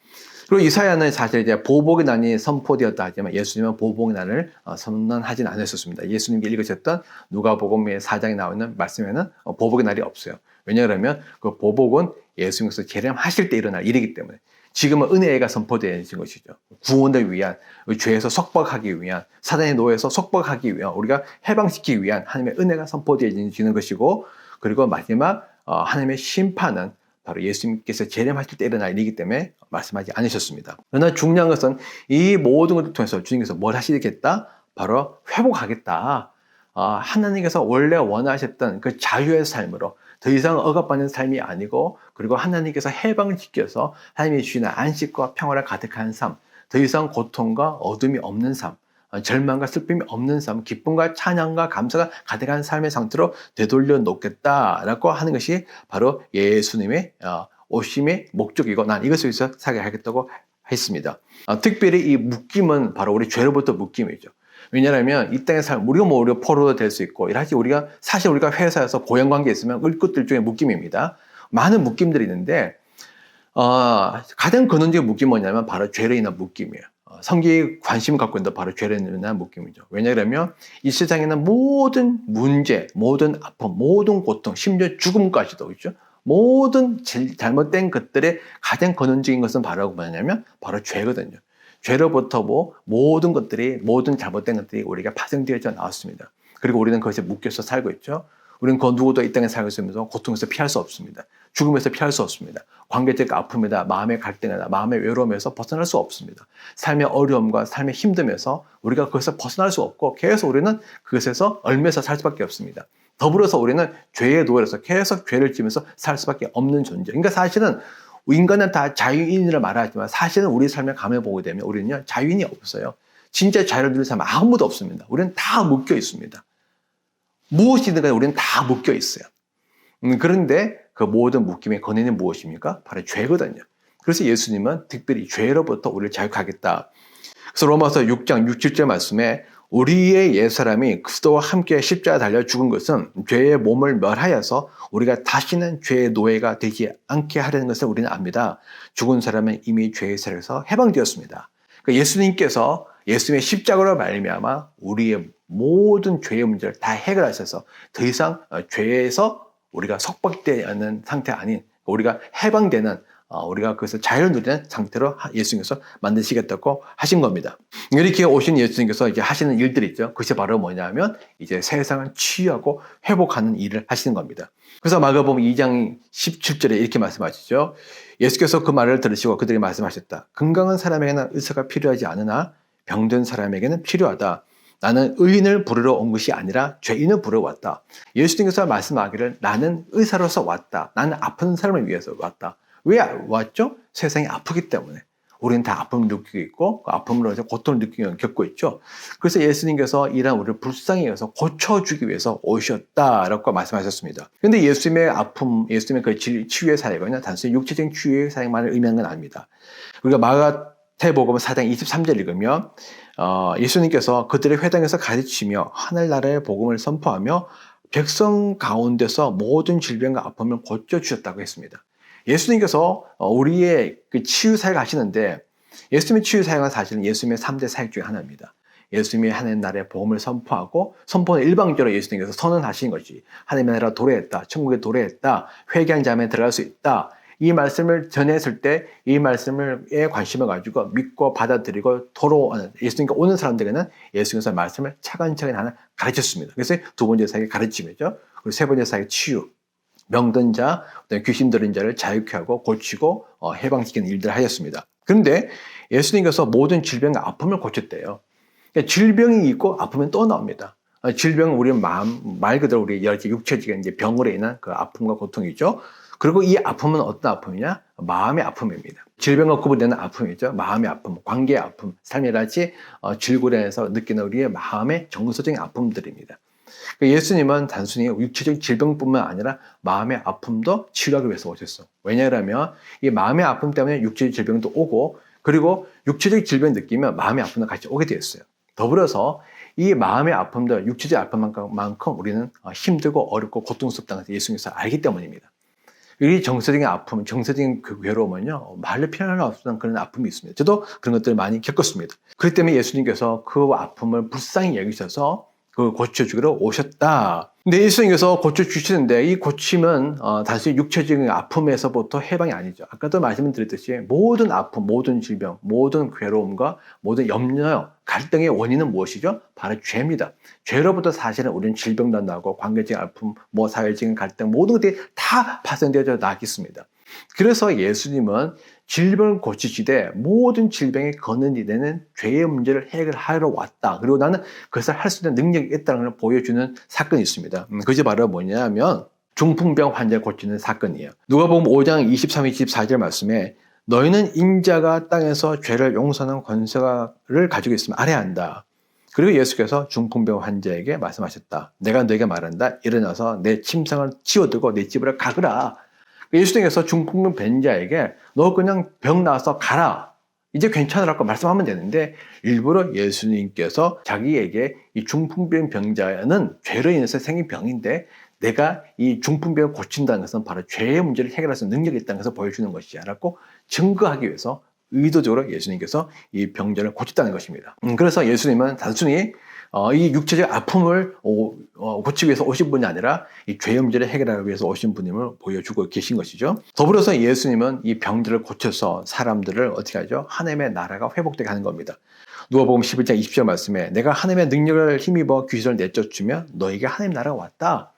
그리고 이사야는 사실 이제 보복의 난이 선포되었다 하지만 예수님은 보복의 난을 선언하지는 않으셨습니다. 예수님께 읽으셨던 누가복음의 4장에 나오는 말씀에는 보복의 날이 없어요. 왜냐하면 그 보복은 예수님께서 재림하실 때 일어날 일이기 때문에 지금은 은혜가 선포되어진 것이죠. 구원을 위한, 죄에서 속박하기 위한, 사단의 노예에서 속박하기 위한, 우리가 해방시키기 위한 하나님의 은혜가 선포되어지는 것이고, 그리고 마지막 하나님의 심판은 바로 예수님께서 재림하실 때 일어날 일이기 때문에 말씀하지 않으셨습니다. 그러나 중요한 것은 이 모든 것을 통해서 주님께서 뭘 하시겠다? 바로 회복하겠다. 하나님께서 원래 원하셨던 그 자유의 삶으로 더 이상 억압받는 삶이 아니고, 그리고 하나님께서 해방을 지켜서 하나님이 주시는 안식과 평화를 가득한 삶, 더 이상 고통과 어둠이 없는 삶, 절망과 슬픔이 없는 삶, 기쁨과 찬양과 감사가 가득한 삶의 상태로 되돌려 놓겠다라고 하는 것이 바로 예수님의 오심의 목적이고, 난 이것을 위해서 살게 하겠다고 했습니다. 특별히 이 묶임은 바로 우리 죄로부터 묶임이죠. 왜냐하면 이 땅의 삶, 우리가 우리가 포로도 될 수 있고, 이렇게 사실 우리가 회사에서 고용관계에 있으면 을것들 중에 묶임입니다. 많은 묶임들이 있는데, 가장 근원적인 묶임이 뭐냐면 바로 죄로 인한 묶임이에요. 성경에 관심을 갖고 있는 바로 죄로 인한 묶임이죠. 왜냐하면 이 세상에는 모든 문제, 모든 아픔, 모든 고통, 심지어 죽음까지도 있죠. 모든 잘못된 것들의 가장 근원적인 것은 바로 뭐냐면 바로 죄거든요. 죄로부터 모든 잘못된 것들이 우리가 파생되어져 나왔습니다. 그리고 우리는 그것에 묶여서 살고 있죠. 우리는 그 누구도 이 땅에 살고 있으면서 고통에서 피할 수 없습니다. 죽음에서 피할 수 없습니다. 관계적 아픔이다, 마음의 갈등이다, 마음의 외로움에서 벗어날 수 없습니다. 삶의 어려움과 삶의 힘듦에서 우리가 그것에서 벗어날 수 없고, 계속 우리는 그것에서 얽매서 살 수밖에 없습니다. 더불어서 우리는 죄의 노예로서 계속 죄를 지면서 살 수밖에 없는 존재. 그러니까 사실은 인간은 다 자유인이라 말하지만, 사실은 우리 삶을 감해 보게 되면 우리는요, 자유인이 없어요. 진짜 자유를 누리는 사람은 아무도 없습니다. 우리는 다 묶여 있습니다. 무엇이든 간에 우리는 다 묶여 있어요. 그런데 그 모든 묶임의 근원이 무엇입니까? 바로 죄거든요. 그래서 예수님은 특별히 죄로부터 우리를 자유하겠다. 그래서 로마서 6장 6, 7절 말씀에 우리의 옛사람이 그리스도와 함께 십자가에 달려 죽은 것은 죄의 몸을 멸하여서 우리가 다시는 죄의 노예가 되지 않게 하려는 것을 우리는 압니다. 죽은 사람은 이미 죄의 세력에서 해방되었습니다. 그러니까 예수님께서 예수님의 십자가로 말미암아 우리의 모든 죄의 문제를 다 해결하셔서 더 이상 죄에서 우리가 속박되는 상태 아닌, 우리가 해방되는, 우리가 그것을 자유를 누리는 상태로 예수님께서 만드시겠다고 하신 겁니다. 이렇게 오신 예수님께서 이제 하시는 일들이 있죠. 그것이 바로 뭐냐면 이제 세상을 치유하고 회복하는 일을 하시는 겁니다. 그래서 마가복음 2장 17절에 이렇게 말씀하시죠. 예수께서 그 말을 들으시고 그들이 말씀하셨다. 건강한 사람에게는 의사가 필요하지 않으나 병든 사람에게는 필요하다. 나는 의인을 부르러 온 것이 아니라 죄인을 부르러 왔다. 예수님께서 말씀하기를 나는 의사로서 왔다. 나는 아픈 사람을 위해서 왔다. 왜 왔죠? 세상이 아프기 때문에. 우리는 다 아픔을 느끼고 있고, 그 아픔으로 해서 고통을 겪고 있죠. 그래서 예수님께서 이런 우리를 불쌍히 여겨서 고쳐주기 위해서 오셨다라고 말씀하셨습니다. 그런데 예수님의 아픔, 예수님의 그 치유의 사역은 단순히 육체적인 치유의 사역만을 의미하는 건 아닙니다. 우리가 마가복음 4장 23절 읽으면 예수님께서 그들의 회당에서 가르치며 하늘나라의 복음을 선포하며 백성 가운데서 모든 질병과 아픔을 고쳐주셨다고 했습니다. 예수님께서 우리의 그 치유 사역을 하시는데, 예수님의 치유 사역은 사실은 예수님의 3대 사역 중에 하나입니다. 예수님이 하나님 나라의 복음을 선포하고, 선포는 일방적으로 예수님께서 선언하신 것이 하나님의 나라가 도래했다, 천국에 도래했다, 회개한 자면 들어갈 수 있다. 이 말씀을 전했을 때 이 말씀에 관심을 가지고 믿고 받아들이고 예수님께 오는 사람들에게는 예수님께서 말씀을 차근차근 하나 가르쳤습니다. 그래서 두 번째 사역이 가르침이죠. 그리고 세 번째 사역이 치유. 병든 자, 귀신 들린 자를 자유케 하고 고치고 해방시키는 일들을 하셨습니다. 그런데 예수님께서 모든 질병과 아픔을 고쳤대요. 그러니까 질병이 있고 아프면 또 나옵니다. 질병은 우리 말 그대로 우리 육체적인 이제 병으로 인한 그 아픔과 고통이죠. 그리고 이 아픔은 어떤 아픔이냐? 마음의 아픔입니다. 질병과 구분되는 아픔이죠. 마음의 아픔, 관계의 아픔, 삶이랄지 질고련에서 느끼는 우리의 마음의 정서적인 아픔들입니다. 예수님은 단순히 육체적 질병뿐만 아니라 마음의 아픔도 치료하기 위해서 오셨어. 왜냐하면 이 마음의 아픔 때문에 육체적 질병도 오고, 그리고 육체적 질병을 느끼면 마음의 아픔도 같이 오게 되었어요. 더불어서 이 마음의 아픔도 육체적 아픔만큼 우리는 힘들고 어렵고 고통스럽다는 것을 예수님께서 알기 때문입니다. 이 정서적인 아픔, 정서적인 그 외로움은요, 말로 표현할 수 없는 그런 아픔이 있습니다. 저도 그런 것들을 많이 겪었습니다. 그렇기 때문에 예수님께서 그 아픔을 불쌍히 여기셔서 그 고쳐주기로 오셨다. 근데 예수님께서 고쳐주시는데 이 고침은 단순히 육체적인 아픔에서부터 해방이 아니죠. 아까도 말씀드렸듯이 모든 아픔, 모든 질병, 모든 괴로움과 모든 염려, 갈등의 원인은 무엇이죠? 바로 죄입니다. 죄로부터 사실은 우리는 질병도 나고 관계적인 아픔, 사회적인 갈등 모든 것들이 다 파생되어 나기 있습니다. 그래서 예수님은 질병을 고치시되 모든 질병의 근원이 되는 죄의 문제를 해결하러 왔다. 그리고 나는 그것을 할 수 있는 능력이 있다는 걸 보여주는 사건이 있습니다. 그것이 바로 뭐냐면 중풍병 환자를 고치는 사건이에요. 누가복음 5장 23, 24절 말씀에 너희는 인자가 땅에서 죄를 용서하는 권세를 가지고 있으면 알아야 한다. 그리고 예수께서 중풍병 환자에게 말씀하셨다. 내가 너에게 말한다. 일어나서 내 침상을 치워두고 내 집으로 가거라. 예수님께서 중풍병 환자에게 너 그냥 병 나와서 가라. 이제 괜찮으라고 말씀하면 되는데 일부러 예수님께서 자기에게 이 중풍병 병자는 죄로 인해서 생긴 병인데 내가 이 중풍병을 고친다는 것은 바로 죄의 문제를 해결할 수 있는 능력이 있다는 것을 보여주는 것이지 라고 증거하기 위해서 의도적으로 예수님께서 이 병자를 고쳤다는 것입니다. 그래서 예수님은 단순히 이 육체적 아픔을 고치기 위해서 오신 분이 아니라 이 죄의 문제를 해결하기 위해서 오신 분임을 보여주고 계신 것이죠. 더불어서 예수님은 이 병들을 고쳐서 사람들을 어떻게 하죠? 하나님의 나라가 회복되게 하는 겁니다. 누가복음 11장 20절 말씀에 내가 하나님의 능력을 힘입어 귀신을 내쫓으며 너에게 하나님의 나라가 왔다.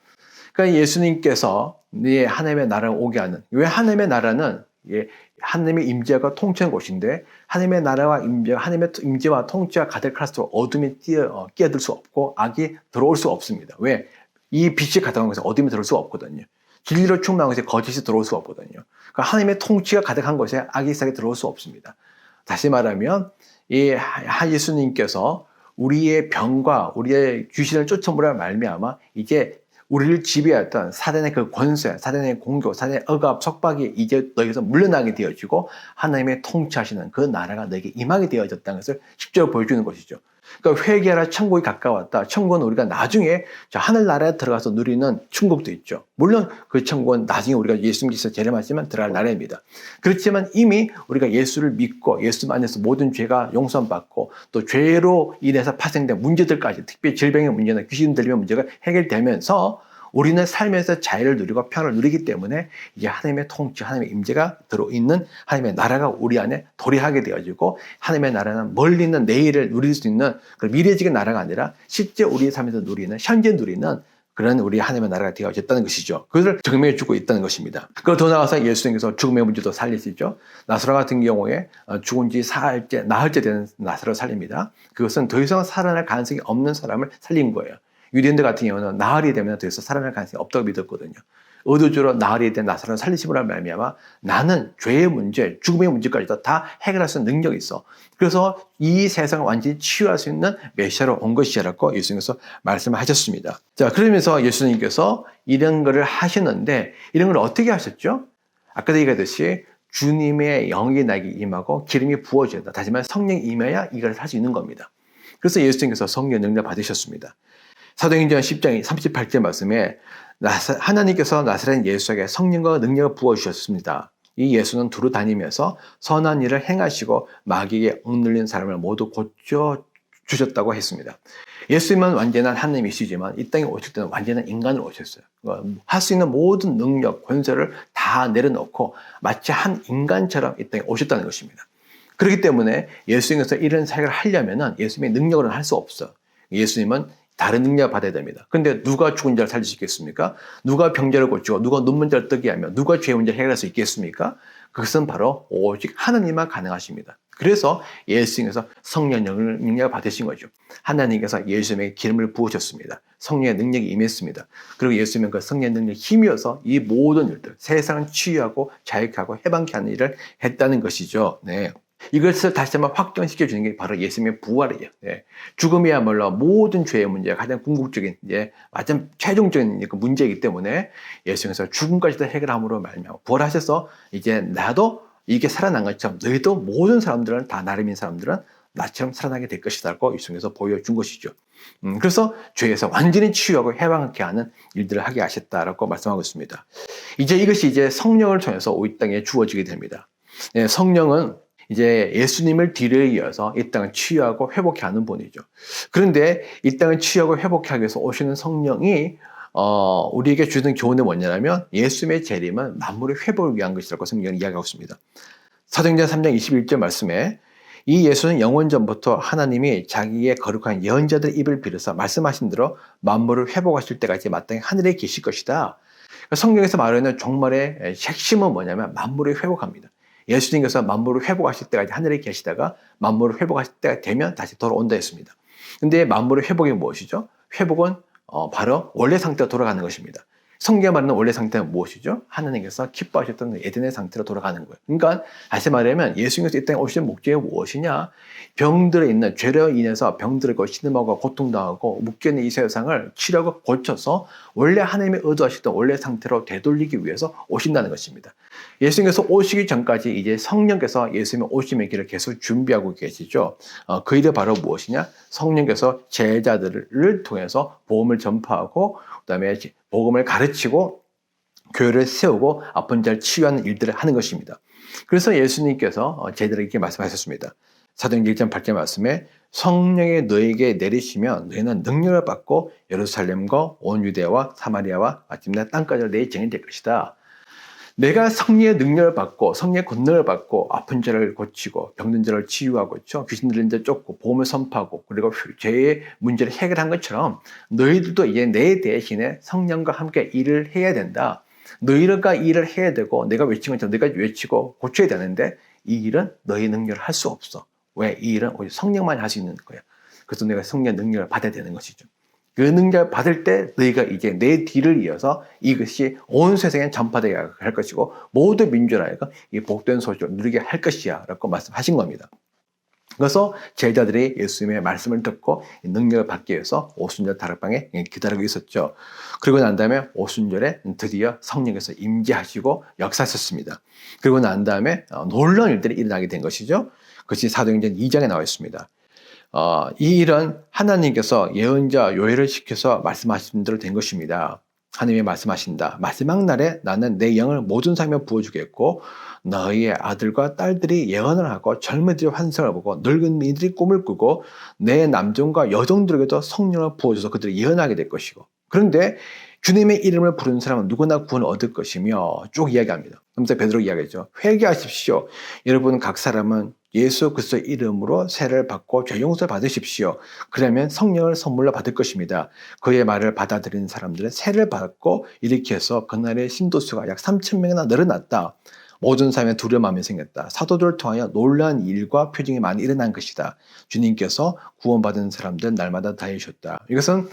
그러니까 예수님께서 하나님의 나라가 오게 하는, 왜 하나님의 나라는 하나님의 임재가 통치하는 곳인데 하나님의 나라와 하나님의 임재와 통치가 가득할수록 어둠이 끼어들 수 없고 악이 들어올 수 없습니다. 왜? 이 빛이 가득한 곳에 어둠이 들어올 수가 없거든요. 진리로 충만한 곳에 거짓이 들어올 수가 없거든요. 그러니까 하나님의 통치가 가득한 곳에 악이 싹이 들어올 수 없습니다. 다시 말하면 이 예수님께서 우리의 병과 우리의 귀신을 쫓아오라 말미암아 이제 우리를 지배했던 사단의 그 권세, 사단의 공격, 사단의 억압, 속박이 이제 너에게서 물러나게 되어지고 하나님의 통치하시는 그 나라가 너에게 임하게 되어졌다는 것을 직접 보여주는 것이죠. 그러니까 회개하라 천국이 가까웠다. 천국은 우리가 나중에 하늘나라에 들어가서 누리는 천국도 있죠. 물론 그 천국은 나중에 우리가 예수님께서 재림하시면 들어갈 나라입니다. 그렇지만 이미 우리가 예수를 믿고 예수 안에서 모든 죄가 용서받고 또 죄로 인해서 파생된 문제들까지 특히 질병의 문제나 귀신 들림의 문제가 해결되면서 우리는 삶에서 자유를 누리고 평안을 누리기 때문에 이제 하나님의 통치, 하나님의 임재가 들어있는 하나님의 나라가 우리 안에 도래하게 되어지고 하나님의 나라는 멀리 있는 내일을 누릴 수 있는 그 미래적인 나라가 아니라 실제 우리의 삶에서 누리는, 현재 누리는 그런 우리 하나님의 나라가 되어졌다는 것이죠. 그것을 증명해 주고 있다는 것입니다. 그리고 더 나아가서 예수님께서 죽음의 문제도 살리시죠. 나사로 같은 경우에 죽은 지 사흘째, 나흘째 되는 나사로를 살립니다. 그것은 더 이상 살아날 가능성이 없는 사람을 살린 거예요. 유대인들 같은 경우는 나흘이 되면 더 이상 살아날 가능성이 없다고 믿었거든요. 의도적으로 나흘이 된 나사로를 살리심으로 말미암아 나는 죄의 문제, 죽음의 문제까지도 다 해결할 수 있는 능력이 있어. 그래서 이 세상을 완전히 치유할 수 있는 메시아로 온 것이라고 예수님께서 말씀을 하셨습니다. 자, 그러면서 예수님께서 이런 거를 하셨는데 이런 걸 어떻게 하셨죠? 아까도 얘기했듯이 주님의 영이 나에게 임하고 기름이 부어져야 한다. 다시 말해 성령이 임해야 이걸 할 수 있는 겁니다. 그래서 예수님께서 성령 능력 받으셨습니다. 사도행전 10장 38절 말씀에 하나님께서 나사렛 예수에게 성령과 능력을 부어주셨습니다. 이 예수는 두루 다니면서 선한 일을 행하시고 마귀에게 억눌린 사람을 모두 고쳐주셨다고 했습니다. 예수님은 완전한 하나님이시지만 이 땅에 오실 때는 완전한 인간으로 오셨어요. 할 수 있는 모든 능력, 권세를 다 내려놓고 마치 한 인간처럼 이 땅에 오셨다는 것입니다. 그렇기 때문에 예수님께서 이런 사역을 하려면 예수님의 능력으로는 할 수 없어요. 예수님은 다른 능력을 받아야 됩니다. 근데 누가 죽은 자를 살릴 수 있겠습니까? 누가 병자를 고치고 누가 눈먼 자를 뜨게 하며 누가 죄의 문제를 해결할 수 있겠습니까? 그것은 바로 오직 하나님만 가능하십니다. 그래서 예수님께서 성령의 능력을 받으신 거죠. 하나님께서 예수님에게 기름을 부으셨습니다. 성령의 능력이 임했습니다. 그리고 예수님은 그 성령의 능력이 힘이어서 이 모든 일들, 세상을 치유하고 자유하고 해방케 하는 일을 했다는 것이죠. 네. 이것을 다시 한번 확정시켜 주는 게 바로 예수님의 부활이에요. 예. 죽음이야말로 모든 죄의 문제가 가장 궁극적인, 가장 최종적인 문제이기 때문에 예수님께서 죽음까지도 해결함으로 말미암아 부활하셔서 이제 나도 이게 살아난 것처럼 너희도 모든 사람들은 다 나름인 사람들은 나처럼 살아나게 될 것이다라고 예수님께서 보여준 것이죠. 그래서 죄에서 완전히 치유하고 해방하게 하는 일들을 하게 하셨다라고 말씀하고 있습니다. 이제 이것이 이제 성령을 통해서 이 땅에 주어지게 됩니다. 예, 성령은 이제 예수님을 뒤를 이어서 이 땅을 치유하고 회복케 하는 분이죠. 그런데 이 땅을 치유하고 회복하기 위해서 오시는 성령이 우리에게 주는 교훈은 뭐냐면 예수님의 재림은 만물의 회복을 위한 것이라고 성경은 이야기하고 있습니다. 사도행전 3장 21절 말씀에 이 예수는 영원 전부터 하나님이 자기의 거룩한 예언자들의 입을 빌어서 말씀하신 대로 만물을 회복하실 때까지 마땅히 하늘에 계실 것이다. 성경에서 말하는 종말의 핵심은 뭐냐면 만물을 회복합니다. 예수님께서 만물을 회복하실 때까지 하늘에 계시다가 만물을 회복하실 때가 되면 다시 돌아온다 했습니다. 근데 만물의 회복이 무엇이죠? 회복은 바로 원래 상태로 돌아가는 것입니다. 성경에 말하는 원래 상태는 무엇이죠? 하나님께서 기뻐하셨던 에덴의 상태로 돌아가는 거예요. 그러니까 다시 말하면 예수님께서 이 땅에 오신 목적이 무엇이냐? 병들에 있는 죄로 인해서 병들고 신음하고 고통당하고 묶여있는 이 세상을 치료하고 고쳐서 원래 하나님의 의도하셨던 원래 상태로 되돌리기 위해서 오신다는 것입니다. 예수님께서 오시기 전까지 이제 성령께서 예수님의 오심의 길을 계속 준비하고 계시죠. 그 일이 바로 무엇이냐? 성령께서 제자들을 통해서 복음을 전파하고 그다음에 복음을 가르치고 교회를 세우고 아픈 자를 치유하는 일들을 하는 것입니다. 그래서 예수님께서 제자들에게 이렇게 말씀하셨습니다. 사도행전 1장 8절 말씀에 성령이 너에게 내리시면 너희는 능력을 받고 예루살렘과 온 유대와 사마리아와 마침내 땅까지 내 증인이 될 것이다. 내가 성령의 능력을 받고 성령의 권능을 받고 아픈 자를 고치고 병든 자를 치유하고 귀신 들린 자 쫓고 복음을 선포하고 그리고 죄의 문제를 해결한 것처럼 너희들도 이제 내 대신에 성령과 함께 일을 해야 된다. 너희가 일을 해야 되고 내가 외친 것처럼 너희가 외치고 고쳐야 되는데 이 일은 너희 능력을 할 수 없어. 왜? 이 일은 오직 성령만이 할 수 있는 거야. 그래서 내가 성령의 능력을 받아야 되는 것이죠. 그 능력을 받을 때 너희가 이제 내 뒤를 이어서 이것이 온 세상에 전파되게 할 것이고 모든 민족에게 이 복된 소식을 누리게 할 것이야 라고 말씀하신 겁니다. 그래서 제자들이 예수님의 말씀을 듣고 능력을 받기 위해서 오순절 다락방에 기다리고 있었죠. 그리고 난 다음에 오순절에 드디어 성령께서 임재하시고 역사하셨습니다. 그리고 난 다음에 놀라운 일들이 일어나게 된 것이죠. 그것이 사도행전 2장에 나와 있습니다. 이 일은 하나님께서 예언자 요엘을 시켜서 말씀하신 대로 된 것입니다. 하나님이 말씀하신다. 마지막 날에 나는 내 영을 모든 사람에 부어주겠고 너희의 아들과 딸들이 예언을 하고 젊은이들이 환상을 보고 늙은 이들이 꿈을 꾸고 내 남종과 여종들에게도 성령을 부어줘서 그들이 예언하게 될 것이고 그런데 주님의 이름을 부르는 사람은 누구나 구원을 얻을 것이며 쭉 이야기합니다. 그러면서 베드로 이야기하죠. 회개하십시오. 여러분 각 사람은 예수 그리스도의 이름으로 세례를 받고 죄 용서를 받으십시오. 그러면 성령을 선물로 받을 것입니다. 그의 말을 받아들이는 사람들은 세례를 받고 이렇게 해서 그날의 신도수가 약 3,000명이나 늘어났다. 모든 사람의 두려움이 생겼다. 사도들을 통하여 놀라운 일과 표징이 많이 일어난 것이다. 주님께서 구원받은 사람들 날마다 다해주셨다. 이것은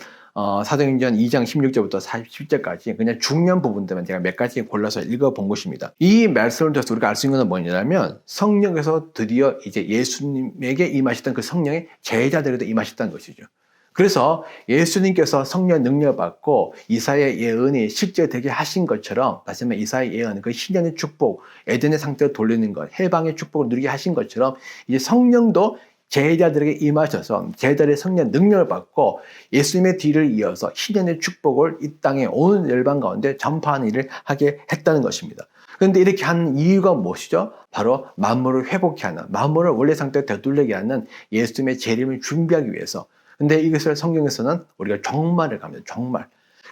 사도행전 2장 16절부터 40절까지 그냥 중요한 부분들만 제가 몇 가지 골라서 읽어본 것입니다. 이 말씀을 통해서 우리가 알 수 있는 건 뭐냐면 성령께서 드디어 이제 예수님에게 임하셨던 그 성령의 제자들에게도 임하셨다는 것이죠. 그래서 예수님께서 성령 능력을 받고 이사야의 예언이 실제 되게 하신 것처럼 다시 말하면 이사야의 예언, 그 신령의 축복, 에덴의 상태로 돌리는 것, 해방의 축복을 누리게 하신 것처럼 이제 성령도 제자들에게 임하셔서 제자들의 성령 능력을 받고 예수님의 뒤를 이어서 신령의 축복을 이 땅에 온 열방 가운데 전파하는 일을 하게 했다는 것입니다. 그런데 이렇게 하는 이유가 무엇이죠? 바로 만물을 회복케 하는, 만물을 원래 상태로 되돌리게 하는 예수님의 재림을 준비하기 위해서. 근데 이것을 성경에서는 우리가 종말을 갑니다. 종말.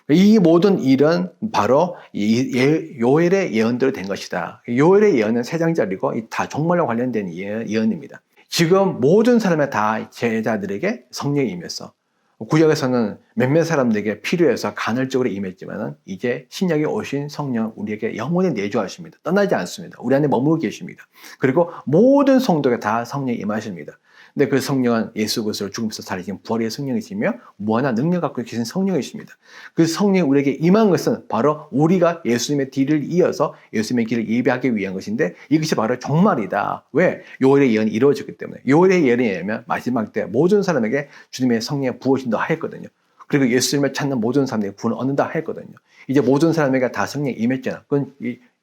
이 모든 일은 바로 요엘의 예언대로 된 것이다. 요엘의 예언은 3장짜리고 다 종말과 관련된 예언입니다. 지금 모든 사람의 다 제자들에게 성령이 임했어. 구약에서는 몇몇 사람들에게 필요해서 간헐적으로 임했지만 이제 신약에 오신 성령 우리에게 영원히 내주하십니다. 떠나지 않습니다. 우리 안에 머무르고 계십니다. 그리고 모든 성도가 다 성령이 임하십니다. 근데 그 성령은 예수 그리스도를 죽음에서 살리신 부활의 성령이시며 무한한 능력 갖고 계신 성령이십니다. 그 성령이 우리에게 임한 것은 바로 우리가 예수님의 뒤를 이어서 예수님의 길을 예배하기 위한 것인데 이것이 바로 종말이다. 왜? 요엘의 예언이 이루어졌기 때문에. 요엘의 예언에 의하면 마지막 때 모든 사람에게 주님의 성령의 부어진다 하였거든요. 그리고 예수님을 찾는 모든 사람들이 구원을 얻는다 했거든요. 이제 모든 사람에게 다 성령이 임했잖아. 그건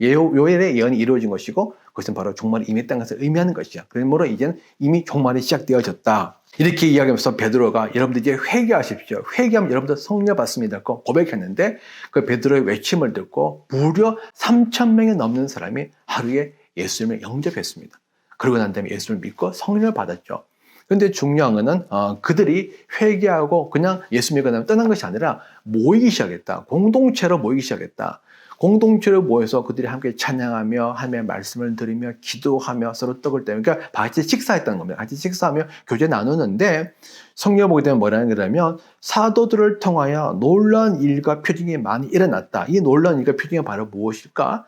요엘의 예언이 이루어진 것이고 그것은 바로 종말이 임했다는 것을 의미하는 것이야. 그러므로 이제는 이미 종말이 시작되어졌다. 이렇게 이야기하면서 베드로가 여러분들 이제 회개하십시오. 회개하면 여러분들 성령 받습니다. 고백했는데 그 베드로의 외침을 듣고 무려 3,000명이 넘는 사람이 하루에 예수님을 영접했습니다. 그러고 난 다음에 예수를 믿고 성령을 받았죠. 그런데 중요한 거는 그들이 회개하고 그냥 예수 믿고 나면 떠난 것이 아니라 모이기 시작했다. 공동체로 모이기 시작했다. 공동체로 모여서 그들이 함께 찬양하며 하나님의 말씀을 들으며 기도하며 서로 떡을 떼며 그러니까 같이 식사했다는 겁니다. 같이 식사하며 교제 나누는데 성경 보게 되면 뭐라는 거냐면 사도들을 통하여 놀라운 일과 표징이 많이 일어났다. 이 놀라운 일과 표징이 바로 무엇일까?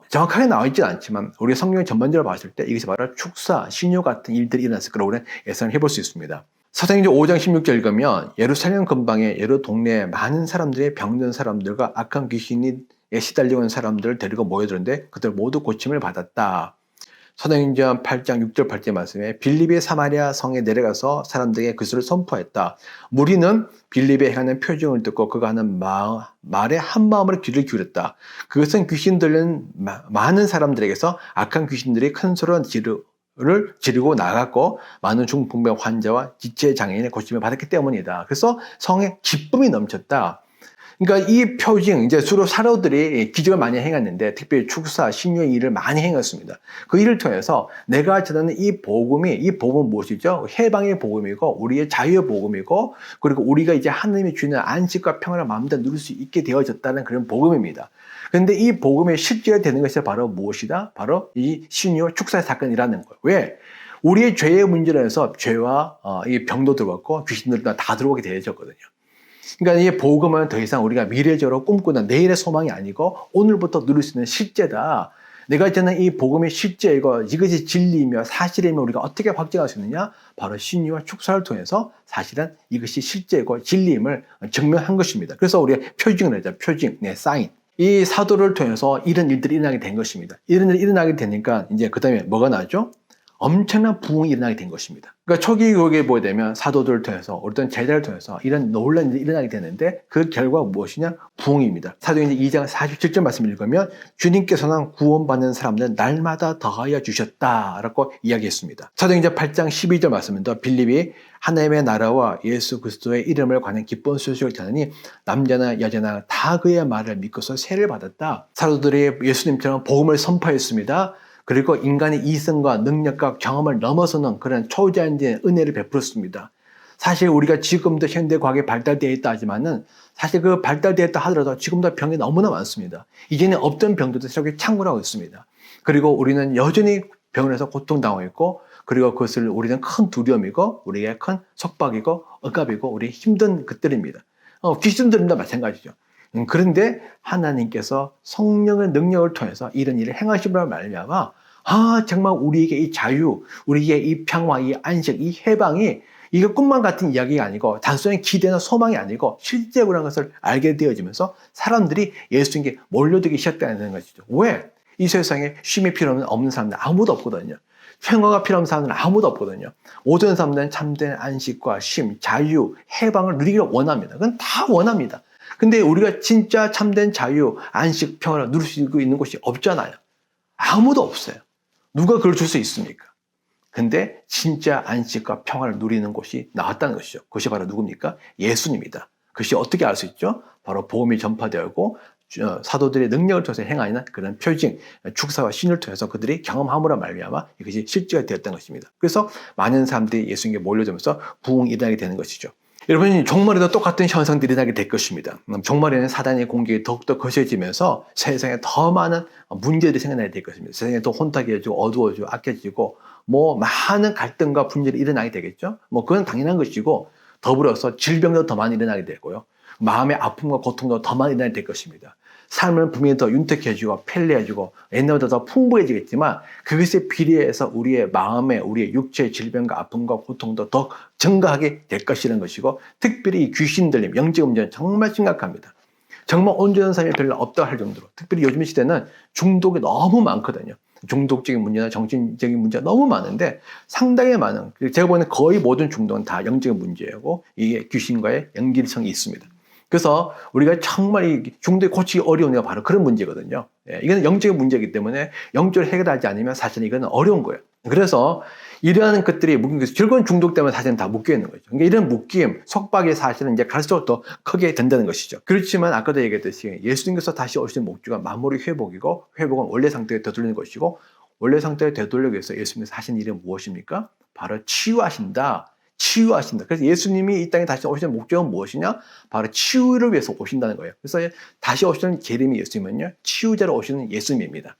정확하게 나와 있지는 않지만 우리 성경 전반적으로 봤을 때 이것이 바로 축사, 신유 같은 일들이 일어났을 거라고 우리는 예상을 해볼 수 있습니다. 사도행전 5장 16절 읽으면 예루살렘 근방에 여러 동네에 많은 사람들이 병든 사람들과 악한 귀신이 시달리고 있는 사람들을 데리고 모여들었는데 그들 모두 고침을 받았다. 사도행전 8장 6절 8절 말씀에 빌립이 사마리아 성에 내려가서 사람들에게 그것을 선포했다. 무리는 빌립의 행하는 표징을 듣고 그가 하는 말에 한 마음으로 귀를 기울였다. 그것은 귀신 들린 많은 사람들에게서 악한 귀신들이 큰 소리를 지르고 나갔고 많은 중풍병 환자와 지체 장애인의 고침을 받았기 때문이다. 그래서 성에 기쁨이 넘쳤다. 그러니까 이 표징, 이제 주로 사도들이 기적을 많이 행했는데 특별히 축사, 신유의 일을 많이 행했습니다. 그 일을 통해서 내가 전하는 이 복음은 무엇이죠? 해방의 복음이고 우리의 자유의 복음이고 그리고 우리가 이제 하나님이 주는 안식과 평안을 마음대로 누릴 수 있게 되어졌다는 그런 복음입니다. 그런데 이 복음의 실제가 되는 것이 바로 무엇이다? 바로 이 신유와 축사의 사건이라는 거예요. 왜? 우리의 죄의 문제로 해서 죄와 이 병도 들어왔고 귀신들도 다 들어오게 되어졌거든요. 그러니까 이 복음은 더 이상 우리가 미래적으로 꿈꾸는 내일의 소망이 아니고 오늘부터 누릴 수 있는 실제다. 내가 전하는 이 복음의 실제이고 이것이 진리이며 사실이며 우리가 어떻게 확증할 수 있느냐? 바로 신유와 축사를 통해서 사실은 이것이 실제이고 진리임을 증명한 것입니다. 그래서 우리가 표징을 하죠. 표징, 사인. 이 사도를 통해서 이런 일들이 일어나게 된 것입니다. 이런 일이 일어나게 되니까 이제 그 다음에 뭐가 나죠? 엄청난 부흥이 일어나게 된 것입니다. 그러니까 초기 교회에 보게 되면 사도들을 통해서 어떤 제자를 통해서 이런 놀라운 일이 일어나게 되는데 그 결과가 무엇이냐? 부흥입니다. 사도행전 2장 47절 말씀을 읽으면 주님께서는 구원받는 사람들 날마다 더하여 주셨다라고 이야기했습니다. 사도행전 8장 12절 말씀입니다. 빌립이 하나님의 나라와 예수 그리스도의 이름을 관한 기쁜 소식을 전하니 남자나 여자나 다 그의 말을 믿고서 세례를 받았다. 사도들이 예수님처럼 복음을 선포했습니다. 그리고 인간의 이성과 능력과 경험을 넘어서는 그런 초자연적인 은혜를 베풀었습니다. 사실 우리가 지금도 현대 과학이 발달되어 있다 하지만은 사실 그 발달되어 있다 하더라도 지금도 병이 너무나 많습니다. 이제는 없던 병들도 새롭게 창궐하고 있습니다. 그리고 우리는 여전히 병원에서 고통당하고 있고 그리고 그것을 우리는 큰 두려움이고 우리에게 큰 속박이고 억압이고 우리 힘든 것들입니다. 귀신들도 마찬가지죠. 그런데 하나님께서 성령의 능력을 통해서 이런 일을 행하심으로 말미암아 정말 우리에게 이 자유, 우리에게 이 평화, 이 안식, 이 해방이 이게 꿈만 같은 이야기가 아니고 단순히 기대나 소망이 아니고 실제로라는 것을 알게 되어지면서 사람들이 예수님께 몰려들기 시작되는 것이죠. 왜? 이 세상에 쉼이 필요 없는 사람들 아무도 없거든요. 평화가 필요한 사람들은 아무도 없거든요. 모든 사람들은 참된 안식과 쉼, 자유, 해방을 누리기를 원합니다. 그건 다 원합니다. 근데 우리가 진짜 참된 자유, 안식, 평화를 누릴 수 있는 곳이 없잖아요. 아무도 없어요. 누가 그걸 줄 수 있습니까? 근데 진짜 안식과 평화를 누리는 곳이 나왔다는 것이죠. 그것이 바로 누굽니까? 예수님이다. 그것이 어떻게 알 수 있죠? 바로 복음이 전파되었고 사도들의 능력을 통해서 행하는 그런 표징, 축사와 신을 통해서 그들이 경험함으로 말미암아 이것이 실제가 되었던 것입니다. 그래서 많은 사람들이 예수님께 몰려들면서 부흥이 일어나게 되는 것이죠. 여러분, 종말에도 똑같은 현상들이 일어나게 될 것입니다. 종말에는 사단의 공격이 더욱더 거세지면서 세상에 더 많은 문제들이 생겨나게 될 것입니다. 세상에 더 혼탁해지고 어두워지고 악해지고 많은 갈등과 분열이 일어나게 되겠죠. 그건 당연한 것이고 더불어서 질병도 더 많이 일어나게 되고요. 마음의 아픔과 고통도 더 많이 일어나게 될 것입니다. 삶은 분명히 더 윤택해지고 편리해지고 옛날보다 더 풍부해지겠지만 그것에 비례해서 우리의 마음에 우리의 육체의 질병과 아픔과 고통도 더 증가하게 될 것이라는 것이고 특별히 이 귀신 들림, 영적 문제는 정말 심각합니다. 정말 온전한 삶이 별로 없다 할 정도로 특별히 요즘 시대는 중독이 너무 많거든요. 중독적인 문제나 정신적인 문제가 너무 많은데 상당히 많은 제가 보는 거의 모든 중독은 다 영적인 문제이고 이게 귀신과의 연결성이 있습니다. 그래서 우리가 정말 이 중독에 고치기 어려운 게 바로 그런 문제거든요. 이건 영적인 문제이기 때문에 영적으로 해결하지 않으면 사실은 이건 어려운 거예요. 그래서 이러한 것들이 묶여서 즐거운 중독 때문에 사실은 다 묶여 있는 거죠. 그러니까 이런 묶임, 속박이 사실은 이제 갈수록 더 크게 된다는 것이죠. 그렇지만 아까도 얘기했듯이 예수님께서 다시 오신 목적은 만물의 회복이고 회복은 원래 상태에 되돌리는 것이고 원래 상태를 되돌리기 위해서 예수님께서 하신 일은 무엇입니까? 바로 치유하신다. 치유하신다. 그래서 예수님이 이 땅에 다시 오시는 목적은 무엇이냐? 바로 치유를 위해서 오신다는 거예요. 그래서 다시 오시는 재림이 예수님은요, 치유자로 오시는 예수님입니다.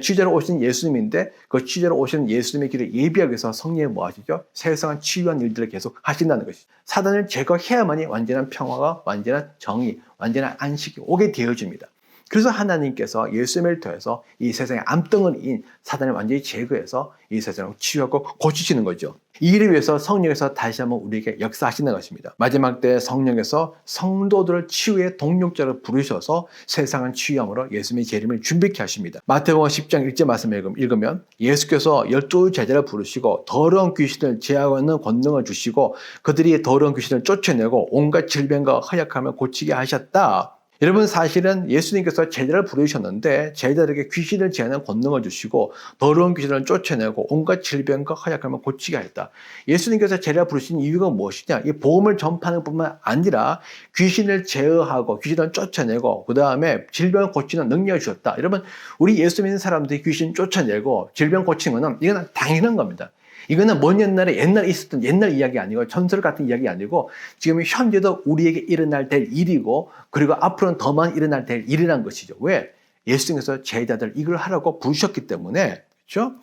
치유자로 오시는 예수님인데 그 치유자로 오시는 예수님의 길을 예비하기 위해서 성령이 뭐 하시죠? 세상을 치유한 일들을 계속 하신다는 것이죠. 사단을 제거해야만이 완전한 평화가, 완전한 정의, 완전한 안식이 오게 되어집니다. 그래서 하나님께서 예수님을 통해서 이 세상의 암덩어리인 사단을 완전히 제거해서 이 세상을 치유하고 고치시는 거죠. 이 일을 위해서 성령께서 다시 한번 우리에게 역사하시는 것입니다. 마지막 때 성령께서 성도들을 치유의 동력자로 부르셔서 세상을 치유함으로 예수님의 재림을 준비케 하십니다. 마태복음 10장 1절 말씀을 읽으면 예수께서 12 제자를 부르시고 더러운 귀신을 제하는 권능을 주시고 그들이 더러운 귀신을 쫓아내고 온갖 질병과 허약함을 고치게 하셨다. 여러분, 사실은 예수님께서 제자를 부르셨는데 제자들에게 귀신을 제하는 권능을 주시고 더러운 귀신을 쫓아내고 온갖 질병과 허약함을 고치게 하였다. 예수님께서 제자를 부르신 이유가 무엇이냐? 이 복음을 전파하는 뿐만 아니라 귀신을 제어하고 귀신을 쫓아내고 그 다음에 질병을 고치는 능력을 주셨다. 여러분, 우리 예수 믿는 사람들이 귀신 쫓아내고 질병 고치는 것은 이건 당연한 겁니다. 이거는 먼 옛날에 있었던 옛날 이야기 아니고 전설 같은 이야기 아니고 지금 현재도 우리에게 일어날 될 일이고 그리고 앞으로는 더 많이 일어날 될 일이란 것이죠. 왜? 예수님께서 제자들 이걸 하라고 부르셨기 때문에. 그렇죠?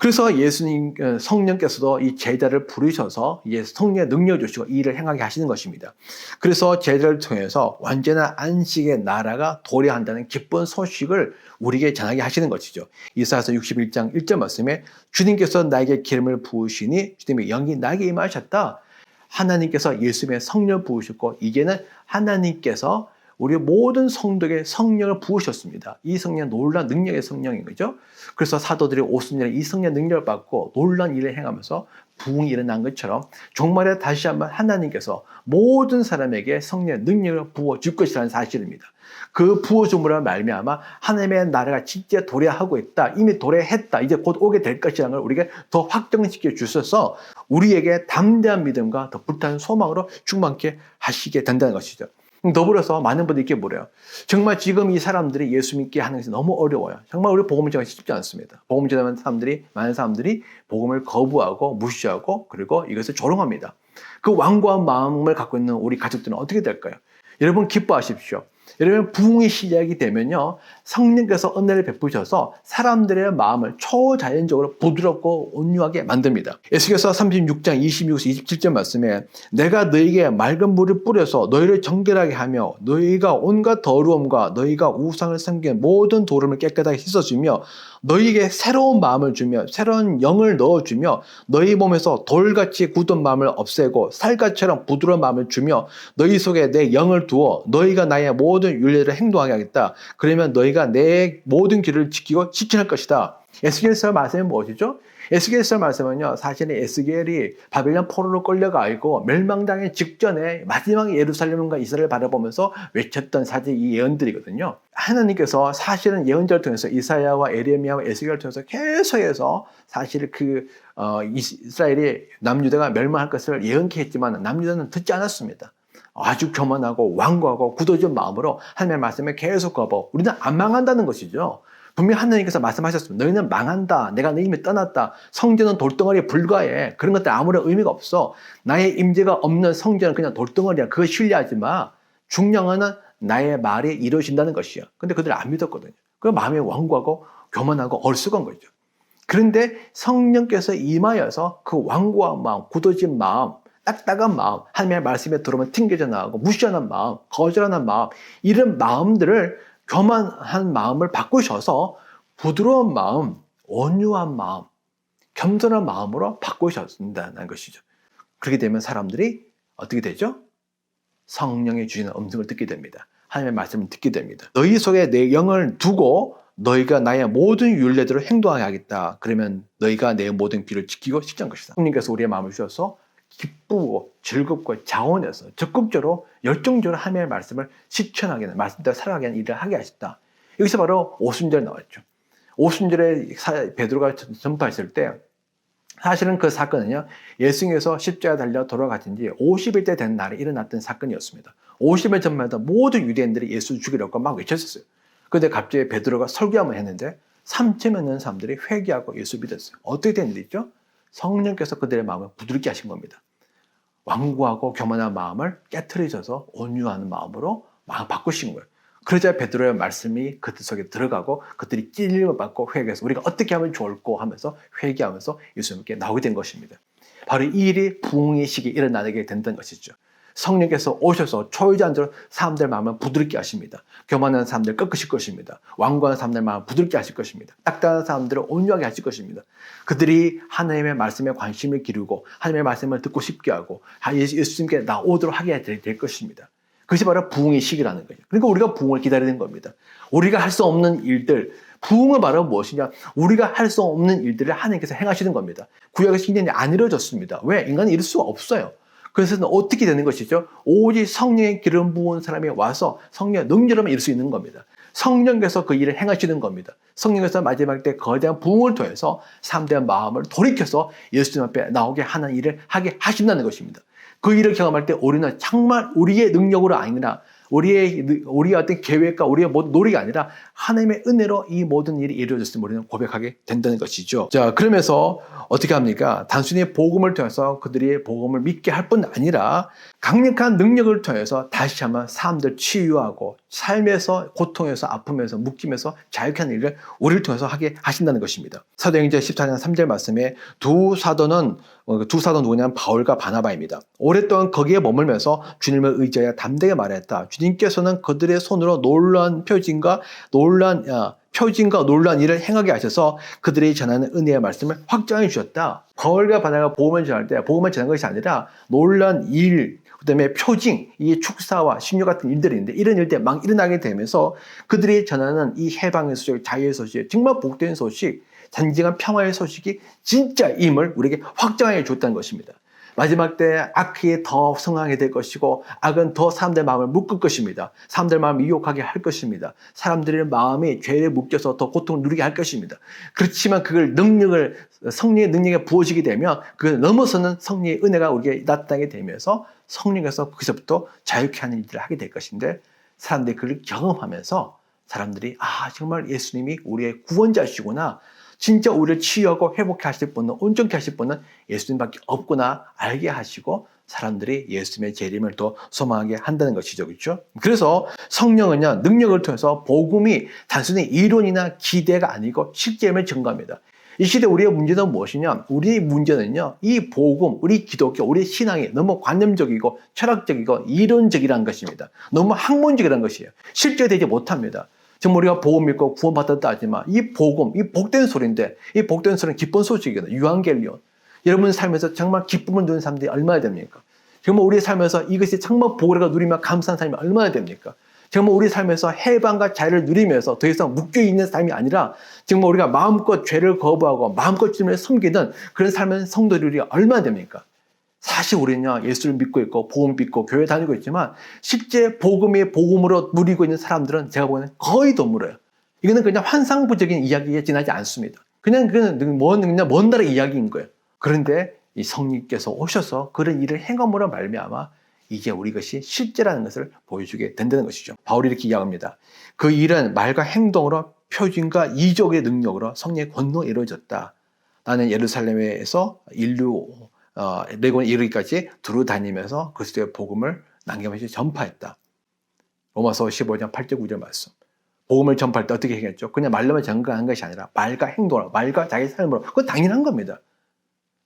그래서 예수님 성령께서도 이 제자를 부르셔서 성령의 능력을 주시고 이 일을 행하게 하시는 것입니다. 그래서 제자를 통해서 완전한 안식의 나라가 도래한다는 기쁜 소식을 우리에게 전하게 하시는 것이죠. 이사야서 61장 1절 말씀에 주님께서 나에게 기름을 부으시니 주님의 영이 나에게 임하셨다. 하나님께서 예수님의 성령을 부으셨고 이제는 하나님께서 우리 모든 성도에게 성령을 부으셨습니다. 이 성령은 놀라운 능력의 성령인 거죠. 그래서 사도들이 오순절에 이 성령 능력을 받고 놀라운 일을 행하면서 부흥이 일어난 것처럼 종말에 다시 한번 하나님께서 모든 사람에게 성령의 능력을 부어줄 것이라는 사실입니다. 그 부어줌으로 말미암아 하나님의 나라가 진짜 도래하고 있다. 이미 도래했다. 이제 곧 오게 될 것이라는 걸 우리에게 더 확정시켜 주셔서 우리에게 담대한 믿음과 더 불타는 소망으로 충만케 하시게 된다는 것이죠. 더불어서 많은 분들이 이렇게 물어요. 정말 지금 이 사람들이 예수 믿게 하는 것이 너무 어려워요. 정말 우리 복음을 전하기 쉽지 않습니다. 복음을 전하는 사람들이, 많은 사람들이 복음을 거부하고 무시하고 그리고 이것을 조롱합니다. 그 완고한 마음을 갖고 있는 우리 가족들은 어떻게 될까요? 여러분 기뻐하십시오. 여러분 부흥이 시작이 되면요 성령께서 은혜를 베푸셔서 사람들의 마음을 초자연적으로 부드럽고 온유하게 만듭니다. 에스겔서 36장 26에서 27절 말씀에 내가 너에게 맑은 물을 뿌려서 너희를 정결하게 하며 너희가 온갖 더러움과 너희가 우상을 섬긴 모든 도름을 깨끗하게 씻어주며 너희에게 새로운 마음을 주며 새로운 영을 넣어주며 너희 몸에서 돌같이 굳은 마음을 없애고 살갗처럼 부드러운 마음을 주며 너희 속에 내 영을 두어 너희가 나의 모든 율례를 행동하게 하겠다. 그러면 너희가 내 모든 길을 지키고 지켜낼 것이다. 에스겔서 말씀은 무엇이죠? 에스겔서 말씀은요, 사실은 에스겔이 바벨론 포로로 끌려가고 멸망당의 직전에 마지막에 예루살렘과 이스라엘을 바라보면서 외쳤던 사실 이 예언들이거든요. 하나님께서 사실은 예언자를 통해서 이사야와 에레미야와 에스겔을 통해서 계속해서 사실 이스라엘이 남유다가 멸망할 것을 예언케 했지만 남유다는 듣지 않았습니다. 아주 교만하고 완고하고 굳어진 마음으로 하나님의 말씀에 계속 거부. 우리는 안 망한다는 것이죠. 분명히 하나님께서 말씀하셨습니다. 너희는 망한다. 내가 너 이미 떠났다. 성전은 돌덩어리에 불과해. 그런 것들 아무런 의미가 없어. 나의 임재가 없는 성전은 그냥 돌덩어리야. 그거 신뢰하지 마. 중요한 건 나의 말이 이루어진다는 것이야. 근데 그들이 안 믿었거든요. 그 마음이 완고하고 교만하고 얼쑥한 거죠. 그런데 성령께서 임하여서 그 완고한 마음, 굳어진 마음, 딱딱한 마음, 하나님의 말씀에 들어오면 튕겨져 나가고 무시하는 마음, 거절하는 마음, 이런 마음들을 교만한 마음을 바꾸셔서 부드러운 마음, 온유한 마음, 겸손한 마음으로 바꾸셨다는 것이죠. 그렇게 되면 사람들이 어떻게 되죠? 성령이 주시는 음성을 듣게 됩니다. 하나님의 말씀을 듣게 됩니다. 너희 속에 내 영을 두고 너희가 나의 모든 율례대로 행동하게 하겠다. 그러면 너희가 내 모든 길을 지키고 실천할 것이다. 하나님께서 우리의 마음을 주셔서 기쁘고 즐겁고 자원해서 적극적으로 열정적으로 하나님의 말씀을 실천하게 하는, 말씀대로 살아가게 하는 일을 하게 하셨다. 여기서 바로 오순절이 나왔죠. 오순절에 베드로가 전파했을 때 사실은 그 사건은요, 예수님께서 십자가에 달려 돌아가신 지 50일째 된 날에 일어났던 사건이었습니다. 50일 전마다 모든 유대인들이 예수 죽이려고 막 외쳤었어요. 그런데 갑자기 베드로가 설교 한번 했는데 3천여 명 사람들이 회개하고 예수 믿었어요. 어떻게 된 일이죠? 성령께서 그들의 마음을 부드럽게 하신 겁니다. 완고하고 교만한 마음을 깨트려져서 온유한 마음으로 마음 바꾸신 거예요. 그러자 베드로의 말씀이 그들 속에 들어가고 그들이 찔림을 받고 회개해서 우리가 어떻게 하면 좋을까 하면서 회개하면서 예수님께 나오게 된 것입니다. 바로 이 일이 부흥의 시기에 일어나게 된다는 것이죠. 성령께서 오셔서 초유자한테로 사람들 마음을 부드럽게 하십니다. 교만한 사람들 꺾으실 것입니다. 완고한 사람들 마음을 부드럽게 하실 것입니다. 딱딱한 사람들을 온유하게 하실 것입니다. 그들이 하나님의 말씀에 관심을 기르고 하나님의 말씀을 듣고 싶게 하고 예수님께 나오도록 하게 될 것입니다. 그것이 바로 부흥의 시기라는 거예요. 그러니까 우리가 부흥을 기다리는 겁니다. 우리가 할 수 없는 일들, 부흥은 바로 무엇이냐? 우리가 할 수 없는 일들을 하나님께서 행하시는 겁니다. 구약의 신전이 안 이루어졌습니다. 왜? 인간은 이룰 수가 없어요. 그래서 어떻게 되는 것이죠? 오직 성령의 기름 부은 사람이 와서 성령의 능력으로만 이룰 수 있는 겁니다. 성령께서 그 일을 행하시는 겁니다. 성령께서 마지막 때 거대한 부흥을 통해서 사람들의 마음을 돌이켜서 예수님 앞에 나오게 하는 일을 하게 하신다는 것입니다. 그 일을 경험할 때 우리는 정말 우리의 능력으로 아니라 우리의 어떤 계획과 우리의 모든 노력이 아니라 하나님의 은혜로 이 모든 일이 이루어졌음을 우리는 고백하게 된다는 것이죠. 자, 그러면서 어떻게 합니까? 단순히 복음을 통해서 그들이 복음을 믿게 할 뿐 아니라 강력한 능력을 통해서 다시 한번 사람들 치유하고 삶에서 고통에서 아픔에서 묶임에서 자유케 하는 일을 우리를 통해서 하게 하신다는 것입니다. 사도행전 14장 3절 말씀에 두 사도는 누구냐면 바울과 바나바입니다. 오랫동안 거기에 머물면서 주님을 의지하여 담대하게 말했다. 주님께서는 그들의 손으로 놀라운 표징과 놀라운 일을 행하게 하셔서 그들이 전하는 은혜의 말씀을 확장해 주셨다. 바울과 바나바가 복음을 전할 때 복음을 전한 것이 아니라 놀라운 일, 그다음에 표징, 이 축사와 신유 같은 일들이 있는데 이런 일들이 막 일어나게 되면서 그들이 전하는 이 해방의 소식, 자유의 소식, 정말 복된 소식, 단지간 평화의 소식이 진짜임을 우리에게 확정해 줬다는 것입니다. 마지막 때 악이 더 성황하게 될 것이고 악은 더 사람들의 마음을 묶을 것입니다. 사람들의 마음을 미혹하게 할 것입니다. 사람들의 마음이 죄에 묶여서 더 고통을 누리게 할 것입니다. 그렇지만 그걸 성령의 능력에 부어지게 되면 그걸 넘어서는 성령의 은혜가 우리에게 나타나게 되면서 성령께서 거기서부터 자유케 하는 일들을 하게 될 것인데 사람들이 그걸 경험하면서 사람들이 정말 예수님이 우리의 구원자시구나. 진짜 우리를 치유하고 회복해 하실 분은, 온전케 하실 분은 예수님밖에 없구나 알게 하시고 사람들이 예수님의 재림을 더 소망하게 한다는 것이죠. 그렇죠? 그래서 성령은요, 능력을 통해서 복음이 단순히 이론이나 기대가 아니고 실제임을 증거합니다. 이 시대 우리의 문제는 무엇이냐? 우리의 문제는요, 이 복음, 우리 기독교, 우리 신앙이 너무 관념적이고 철학적이고 이론적이라는 것입니다. 너무 학문적이라는 것이에요. 실제되지 못합니다. 지금 우리가 복음 믿고 구원받았다 하지만 이 복음, 이 복된 소리인데 이 복된 소리는 기쁜 소식이거든요. 유앙겔리온. 여러분 삶에서 정말 기쁨을 누리는 사람들이 얼마나 됩니까? 정말 우리 삶에서 이것이 정말 복을 누리며 감사한 삶이 얼마나 됩니까? 정말 우리 삶에서 해방과 자유를 누리면서 더 이상 묶여있는 삶이 아니라 정말 우리가 마음껏 죄를 거부하고 마음껏 주님을 섬기는 그런 삶의 성도들이 얼마나 됩니까? 사실 우리는 예수를 믿고 있고 복음 믿고 교회 다니고 있지만 실제 복음으로 누리고 있는 사람들은 제가 보기에는 거의 드물어요. 이거는 그냥 환상부적인 이야기에 지나지 않습니다. 그냥 먼 나라 이야기인 거예요. 그런데 이 성령께서 오셔서 그런 일을 행함으로 말미암아 이제 우리 것이 실제라는 것을 보여주게 된다는 것이죠. 바울이 이렇게 이야기합니다. 그 일은 말과 행동으로 표징과 이적의 능력으로 성령의 권능으로 이루어졌다. 나는 예루살렘에서 레고에 이르기까지 두루 다니면서 그리스도의 복음을 남김없이 전파했다. 로마서 15장 8절 9절 말씀. 복음을 전파할 때 어떻게 했겠죠? 그냥 말로만 전가한 것이 아니라 말과 행동으로, 말과 자기 삶으로. 그건 당연한 겁니다.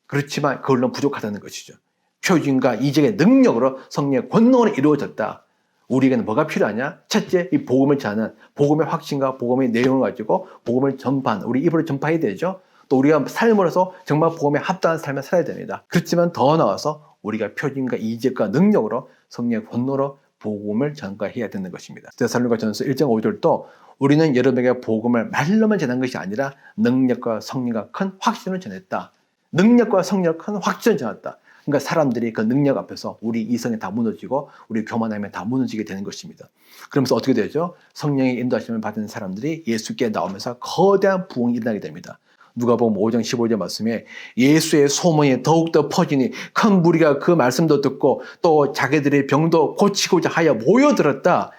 그렇지만 그걸로 부족하다는 것이죠. 표징과 이적의 능력으로 성령의 권능으로 이루어졌다. 우리에게는 뭐가 필요하냐? 첫째, 이 복음을 전하는 복음의 확신과 복음의 내용을 가지고 복음을 전파하는, 우리 입으로 전파해야 되죠. 또 우리가 삶으로서 정말 복음에 합당한 삶을 살아야 됩니다. 그렇지만 더 나아가서 우리가 표징과 이적과 능력으로 성령의 권능으로 복음을 전가해야 되는 것입니다. 데살로니가전서 1장 5절도 우리는 여러분에게 복음을 말로만 전한 것이 아니라 능력과 성령과 큰 확신을 전했다. 능력과 성령과 큰 확신을 전했다. 그러니까 사람들이 그 능력 앞에서 우리 이성이 다 무너지고 우리 교만함에 다 무너지게 되는 것입니다. 그러면서 어떻게 되죠? 성령의 인도하심을 받은 사람들이 예수께 나오면서 거대한 부흥이 일어나게 됩니다. 누가복음 5장 15절 말씀에 예수의 소문이 더욱더 퍼지니 큰 무리가 그 말씀도 듣고 또 자기들의 병도 고치고자 하여 모여들었다.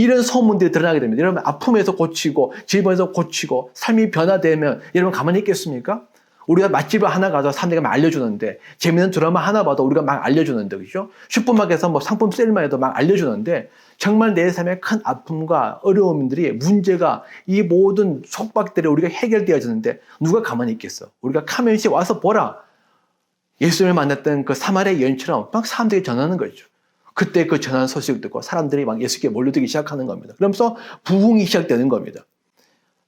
이런 소문들이 드러나게 됩니다. 여러분 아픔에서 고치고 질병에서 고치고 삶이 변화되면 여러분 가만히 있겠습니까? 우리가 맛집을 하나 가서 사람들이 막 알려주는데 재미있는 드라마 하나 봐도 우리가 막 알려주는데 그죠? 슈퍼마켓에서 뭐 상품 세일만 해도 막 알려주는데 정말 내 삶의 큰 아픔과 어려움들이 문제가 이 모든 속박들이 우리가 해결되어지는데 누가 가만히 있겠어? 우리가 카멘시 와서 보라. 예수님을 만났던 그 사마리아 여인처럼 막 사람들이 전하는 거죠. 그때 그 전하는 소식을 듣고 사람들이 막 예수께 몰려들기 시작하는 겁니다. 그러면서 부흥이 시작되는 겁니다.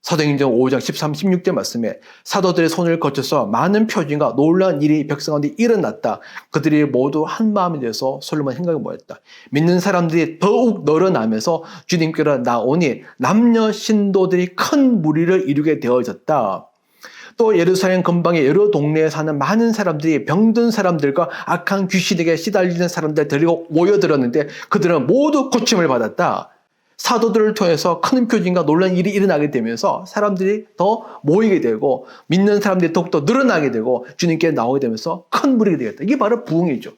사도행전 5장 13, 16절 말씀에 사도들의 손을 거쳐서 많은 표징과 놀라운 일이 백성 가운데 일어났다. 그들이 모두 한 마음이 되어서 솔로몬 생각이 모였다. 믿는 사람들이 더욱 늘어나면서 주님께로 나오니 남녀 신도들이 큰 무리를 이루게 되어졌다. 또 예루살렘 근방의 여러 동네에 사는 많은 사람들이 병든 사람들과 악한 귀신에게 시달리는 사람들 데리고 모여들었는데 그들은 모두 고침을 받았다. 사도들을 통해서 큰 표징과 놀라운 일이 일어나게 되면서 사람들이 더 모이게 되고 믿는 사람들이 더욱더 늘어나게 되고 주님께 나오게 되면서 큰 무리가 되겠다. 이게 바로 부흥이죠.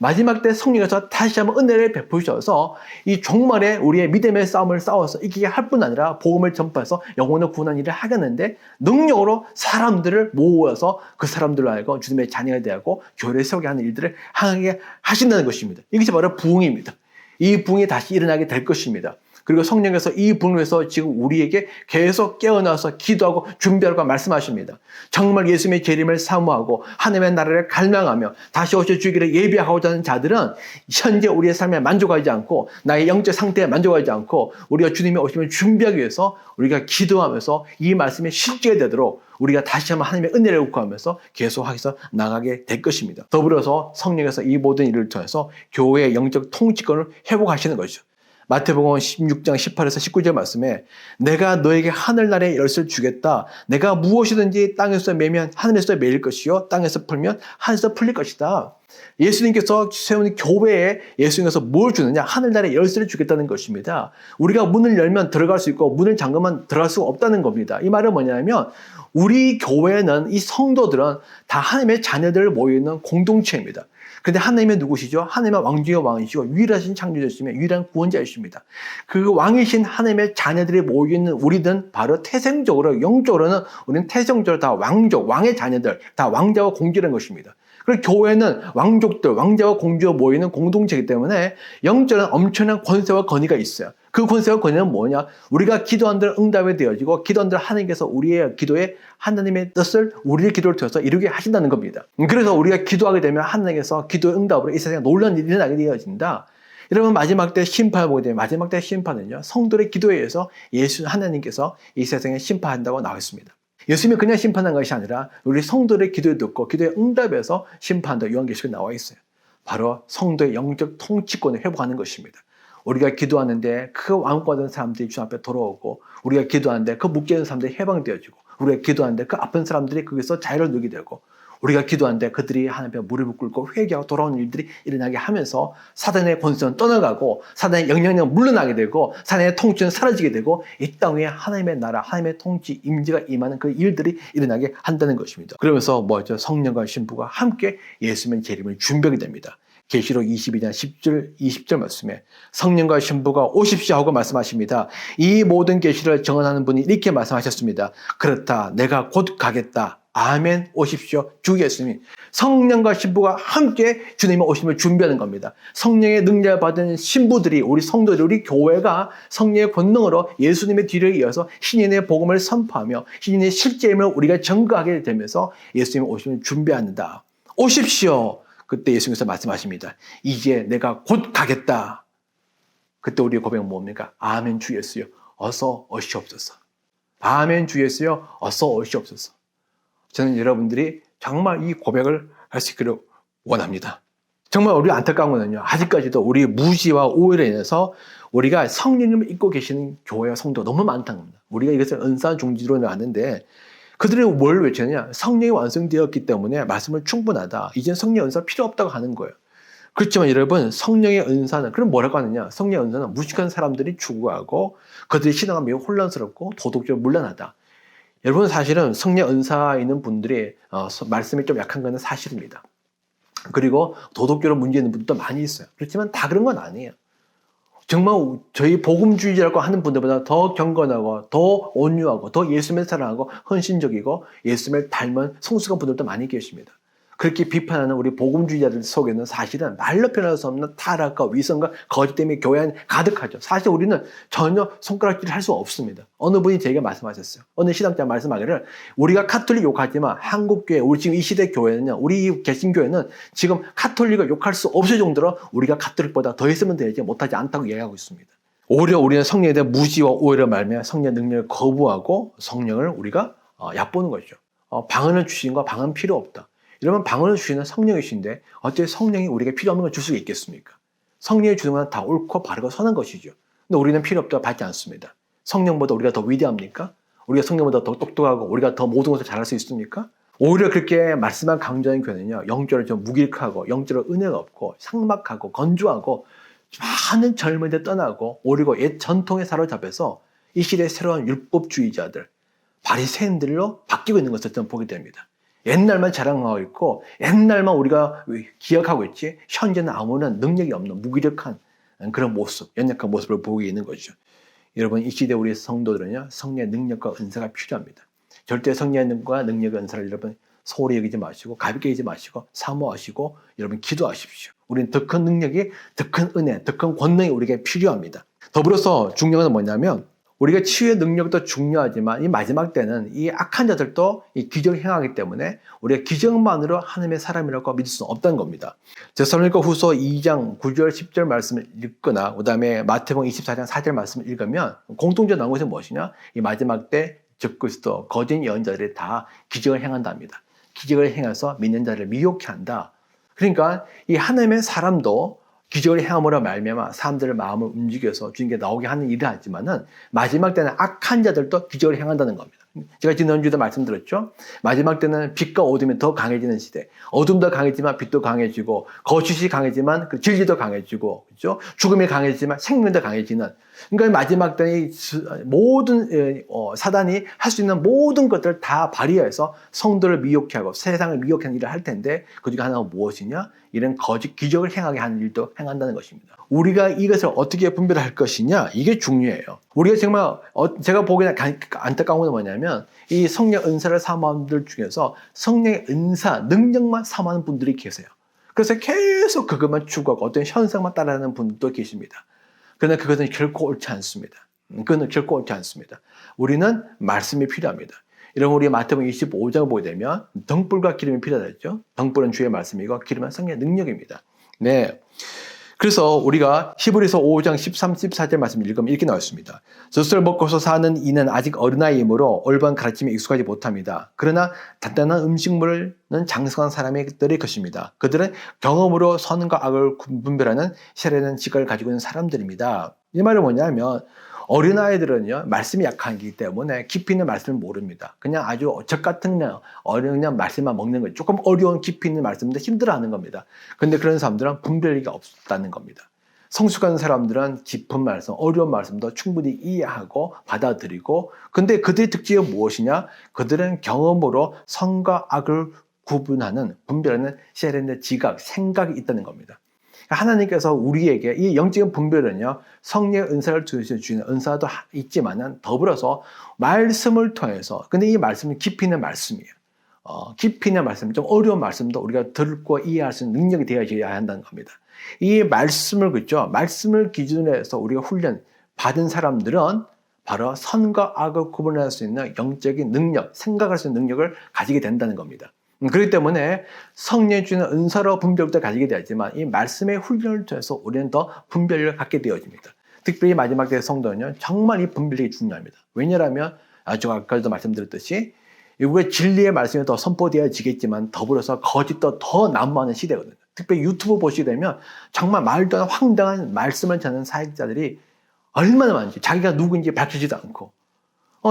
마지막 때 성령께서 다시 한번 은혜를 베푸셔서 이 종말에 우리의 믿음의 싸움을 싸워서 이기게 할 뿐 아니라 복음을 전파해서 영혼을 구원하는 일을 하겠는데 능력으로 사람들을 모아서 그 사람들로 하여금 주님의 자녀가 되고 교회를 세우게 하는 일들을 하게 하신다는 것입니다. 이것이 바로 부흥입니다. 이 부흥이 다시 일어나게 될 것입니다. 그리고 성령께서 이 부흥을 위해서 지금 우리에게 계속 깨어나서 기도하고 준비하라고 말씀하십니다. 정말 예수님의 재림을 사모하고 하나님의 나라를 갈망하며 다시 오실 주기를 예비하고자 하는 자들은 현재 우리의 삶에 만족하지 않고 나의 영적 상태에 만족하지 않고 우리가 주님의 오심을 준비하기 위해서 우리가 기도하면서 이 말씀이 실제가 되도록 우리가 다시 한번 하나님의 은혜를 구하면서 계속해서 나가게 될 것입니다. 더불어서 성령께서 이 모든 일을 통해서 교회의 영적 통치권을 회복하시는 것이죠. 마태복음 16장 18에서 19절 말씀에 내가 너에게 하늘나라의 열쇠를 주겠다. 내가 무엇이든지 땅에서 매면 하늘에서 매일 것이요 땅에서 풀면 하늘에서 풀릴 것이다. 예수님께서 세운 교회에 예수님께서 뭘 주느냐? 하늘나라의 열쇠를 주겠다는 것입니다. 우리가 문을 열면 들어갈 수 있고 문을 잠그면 들어갈 수가 없다는 겁니다. 이 말은 뭐냐면 우리 교회는 이 성도들은 다 하나님의 자녀들 모여있는 공동체입니다. 그런데 하나님의 누구시죠? 하나님의 왕중의 왕이시고 유일하신 창조주시며 유일한 구원자이십니다. 그 왕이신 하나님의 자녀들이 모여있는 우리는 바로 태생적으로 영적으로는 우리는 태생적으로 다 왕족, 왕의 자녀들, 다 왕자와 공주라는 것입니다. 그리고 교회는 왕족들, 왕자와 공주가 모이는 공동체이기 때문에 영적으로는 엄청난 권세와 권위가 있어요. 그 권세와 권위는 뭐냐? 우리가 기도한 대로 응답이 되어지고 기도한 대로 하나님께서 우리의 기도에 하나님의 뜻을 우리의 기도를 통해서 이루게 하신다는 겁니다. 그래서 우리가 기도하게 되면 하나님께서 기도의 응답으로 이 세상에 놀라운 일이 일어나게 되어진다. 여러분 마지막 때 심판을 보게 되면 마지막 때 심판은요. 성도의 기도에 의해서 예수 하나님께서 이 세상에 심판한다고 나와 있습니다. 예수님이 그냥 심판한 것이 아니라 우리 성도의 기도에 듣고 기도의 응답에서 심판한다. 요한계시록에 나와 있어요. 바로 성도의 영적 통치권을 회복하는 것입니다. 우리가 기도하는데 그 왕권받은 사람들이 주 앞에 돌아오고 우리가 기도하는데 그 묶여있는 사람들이 해방되어지고 우리가 기도하는데 그 아픈 사람들이 거기서 자유를 누리게 되고 우리가 기도하는데 그들이 하나님 앞에 무릎을 꿇고 회개하고 돌아오는 일들이 일어나게 하면서 사단의 권세는 떠나가고 사단의 영향력은 물러나게 되고 사단의 통치는 사라지게 되고 이 땅 위에 하나님의 나라, 하나님의 통치, 임재가 임하는 그 일들이 일어나게 한다는 것입니다. 그러면서 뭐죠? 성령과 신부가 함께 예수님의 재림을 준비하게 됩니다. 계시록 22장 10절 20절 말씀에 성령과 신부가 오십시오 하고 말씀하십니다. 이 모든 계시를 정언하는 분이 이렇게 말씀하셨습니다. 그렇다 내가 곧 가겠다. 아멘 오십시오. 주 예수님. 성령과 신부가 함께 주님의 오심을 준비하는 겁니다. 성령의 능력을 받은 신부들이 우리 성도들이 우리 교회가 성령의 권능으로 예수님의 뒤를 이어서 신인의 복음을 선포하며 신인의 실제임을 우리가 증거하게 되면서 예수님의 오심을 준비한다. 오십시오. 그때 예수님께서 말씀하십니다. 이제 내가 곧 가겠다. 그때 우리의 고백은 뭡니까? 아멘 주 예수여 어서 오시옵소서. 아멘 주 예수여 어서 오시옵소서. 저는 여러분들이 정말 이 고백을 할 수 있기를 원합니다. 정말 우리 안타까운 거는요. 아직까지도 우리 무지와 오해로 인해서 우리가 성령님을 잊고 계시는 교회와 성도가 너무 많다는 겁니다. 우리가 이것을 은사 중지로 아는데 그들이 뭘 외치느냐? 성령이 완성되었기 때문에 말씀은 충분하다. 이젠 성령의 은사가 필요 없다고 하는 거예요. 그렇지만 여러분 성령의 은사는 그럼 뭐라고 하느냐? 성령의 은사는 무식한 사람들이 추구하고 그들의 신앙은 매우 혼란스럽고 도덕적으로 문란하다. 여러분 사실은 성령 은사 있는 분들이 말씀이 좀 약한 것은 사실입니다. 그리고 도덕적으로 문제 있는 분들도 많이 있어요. 그렇지만 다 그런 건 아니에요. 정말 저희 복음주의자라고 하는 분들보다 더 경건하고 더 온유하고 더 예수님을 사랑하고 헌신적이고 예수님을 닮은 성숙한 분들도 많이 계십니다. 그렇게 비판하는 우리 복음주의자들 속에는 사실은 말로 표현할 수 없는 타락과 위선과 거짓 때문에 교회 안에 가득하죠. 사실 우리는 전혀 손가락질을 할 수 없습니다. 어느 분이 제게 말씀하셨어요. 어느 신학자 말씀하기를 우리가 카톨릭 욕하지만 한국교회, 우리 지금 이 시대 교회는요, 우리 개신교회는 지금 카톨릭을 욕할 수 없을 정도로 우리가 카톨릭보다 더 했으면 되지 못하지 않다고 이야기하고 있습니다. 오히려 우리는 성령에 대한 무지와 오해로 말미암아 성령 능력을 거부하고 성령을 우리가 얕보는 거죠. 방언을 주신 거 방언 필요 없다. 이러면 방언을 주시는 성령이신데 어떻게 성령이 우리에게 필요 없는 걸 줄 수가 있겠습니까? 성령이 주는 건 다 옳고 바르고 선한 것이죠. 근데 우리는 필요 없다고 받지 않습니다. 성령보다 우리가 더 위대합니까? 우리가 성령보다 더 똑똑하고 우리가 더 모든 것을 잘할 수 있습니까? 오히려 그렇게 말씀만 강조하는 교회는요, 영적으로 좀 무기력하고 영적으로 은혜가 없고 삭막하고 건조하고 많은 젊은이들 떠나고 오히려 옛 전통에 사로잡혀서 이 시대의 새로운 율법주의자들, 바리새인들로 바뀌고 있는 것을 좀 보게 됩니다. 옛날만 자랑하고 있고 옛날만 우리가 기억하고 있지 현재는 아무런 능력이 없는 무기력한 그런 모습, 연약한 모습을 보고 있는 거죠. 여러분, 이 시대 우리 성도들은요, 성령의 능력과 은사가 필요합니다. 절대 성령의 능력과 은사를 여러분 소홀히 여기지 마시고 가볍게 여기지 마시고 사모하시고 여러분 기도하십시오. 우리는 더 큰 능력이, 더 큰 은혜, 더 큰 권능이 우리에게 필요합니다. 더불어서 중요한 건 뭐냐면 우리가 치유의 능력도 중요하지만 이 마지막 때는 이 악한 자들도 이 기적을 행하기 때문에 우리가 기적만으로 하나님의 사람이라고 믿을 수는 없다는 겁니다. 데살로니가 후서 2장 9절 10절 말씀을 읽거나 그 다음에 마태복음 24장 4절 말씀을 읽으면 공통적으로 나온 것이 무엇이냐? 이 마지막 때 적그리스도 거짓 예언자들이 다 기적을 행한답니다. 기적을 행해서 믿는 자를 미혹해 한다. 그러니까 이 하나님의 사람도 기적을 행함으로 말미암아 사람들의 마음을 움직여서 주님께 나오게 하는 일을 하지만은 마지막 때는 악한 자들도 기적을 행한다는 겁니다. 제가 지난주에도 말씀드렸죠. 마지막 때는 빛과 어둠이 더 강해지는 시대. 어둠도 강해지만 빛도 강해지고 거짓이 강해지만 진리도 강해지고 그렇죠? 죽음이 강해지만 생명도 강해지는. 그러니까 마지막 때는 모든 사단이 할 수 있는 모든 것들을 다 발휘해서 성도를 미혹해 하고 세상을 미혹하는 일을 할 텐데 그중에 하나가 무엇이냐? 이런 거짓 기적을 행하게 하는 일도 행한다는 것입니다. 우리가 이것을 어떻게 분별할 것이냐? 이게 중요해요. 우리가 정말 제가 보기에는 안타까운 건 뭐냐면 이 성령 은사를 사모하는 분들 중에서 성령의 은사, 능력만 사모하는 분들이 계세요. 그래서 계속 그것만 추구하고 어떤 현상만 따라하는 분도 계십니다. 그러나 그것은 결코 옳지 않습니다. 그건 결코 옳지 않습니다. 우리는 말씀이 필요합니다. 이런 우리 마태복음 25장을 보게 되면 등불과 기름이 필요하죠. 등불은 주의 말씀이고 기름은 성령의 능력입니다. 네. 그래서 우리가 히브리서 5장 13, 14절 말씀을 읽으면 이렇게 나왔습니다. 젖을 먹고서 사는 이는 아직 어린아이이므로 올바른 가르침에 익숙하지 못합니다. 그러나 단단한 음식물은 장성한 사람들의 것입니다. 그들은 경험으로 선과 악을 분별하는 세련된 지각을 가지고 있는 사람들입니다. 이 말은 뭐냐면 어린아이들은요, 말씀이 약하기 때문에 깊이 있는 말씀을 모릅니다. 그냥 아주 적 같은 그냥 말씀만 먹는 거예요. 조금 어려운 깊이 있는 말씀도 힘들어하는 겁니다. 근데 그런 사람들은 분별력이 없다는 겁니다. 성숙한 사람들은 깊은 말씀, 어려운 말씀도 충분히 이해하고 받아들이고, 근데 그들의 특징은 무엇이냐? 그들은 경험으로 선과 악을 구분하는, 분별하는 세련된 지각, 생각이 있다는 겁니다. 하나님께서 우리에게 이 영적인 분별은요, 성령의 은사를 주시는 은사도 있지만은 더불어서 말씀을 통해서, 근데 이 말씀은 깊이 있는 말씀이에요. 깊이 있는 말씀, 좀 어려운 말씀도 우리가 듣고 이해할 수 있는 능력이 되어야 한다는 겁니다. 이 말씀을, 그죠? 말씀을 기준으로 해서 우리가 훈련 받은 사람들은 바로 선과 악을 구분할 수 있는 영적인 능력, 생각할 수 있는 능력을 가지게 된다는 겁니다. 그렇기 때문에 성령이 주는 은사로 분별력도 가지게 되었지만 이 말씀의 훈련을 통해서 우리는 더 분별력을 갖게 되어집니다. 특별히 마지막 때의 성도는요, 정말 이 분별력이 중요합니다. 왜냐하면 제가 아까도 말씀드렸듯이 우리가 진리의 말씀이 더 선포되어지겠지만 더불어서 거짓도 더 난무하는 시대거든요. 특별히 유튜브 보시게 되면 정말 말도 안 황당한 말씀을 전하는 사역자들이 얼마나 많은지, 자기가 누구인지 밝히지도 않고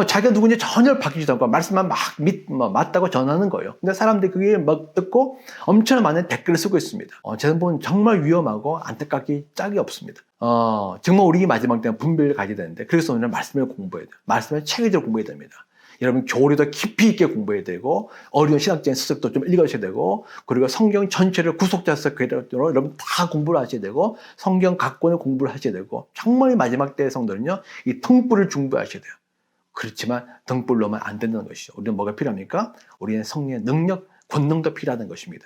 자기가 누군지 전혀 바뀌지도 않고 말씀만 막 맞다고 전하는 거예요. 근데 사람들이 그게 막 듣고 엄청난 많은 댓글을 쓰고 있습니다. 제가 보면 정말 위험하고 안타깝기 짝이 없습니다. 정말 우리 마지막 때는 분별을 가져야 되는데 그래서 오늘 말씀을 공부해야 돼요. 말씀을 체계적으로 공부해야 됩니다. 여러분 교리도 깊이 있게 공부해야 되고 어려운 신학적인 서적도 좀 읽으셔야 되고 그리고 성경 전체를 구속자서 그대로 여러분 다 공부를 하셔야 되고 성경 각권을 공부를 하셔야 되고 정말 마지막 때의 성도는요 이 등불을 중보하셔야 돼요. 그렇지만 등불로만 안 된다는 것이죠. 우리는 뭐가 필요합니까? 우리는 성령의 능력, 권능도 필요하다는 것입니다.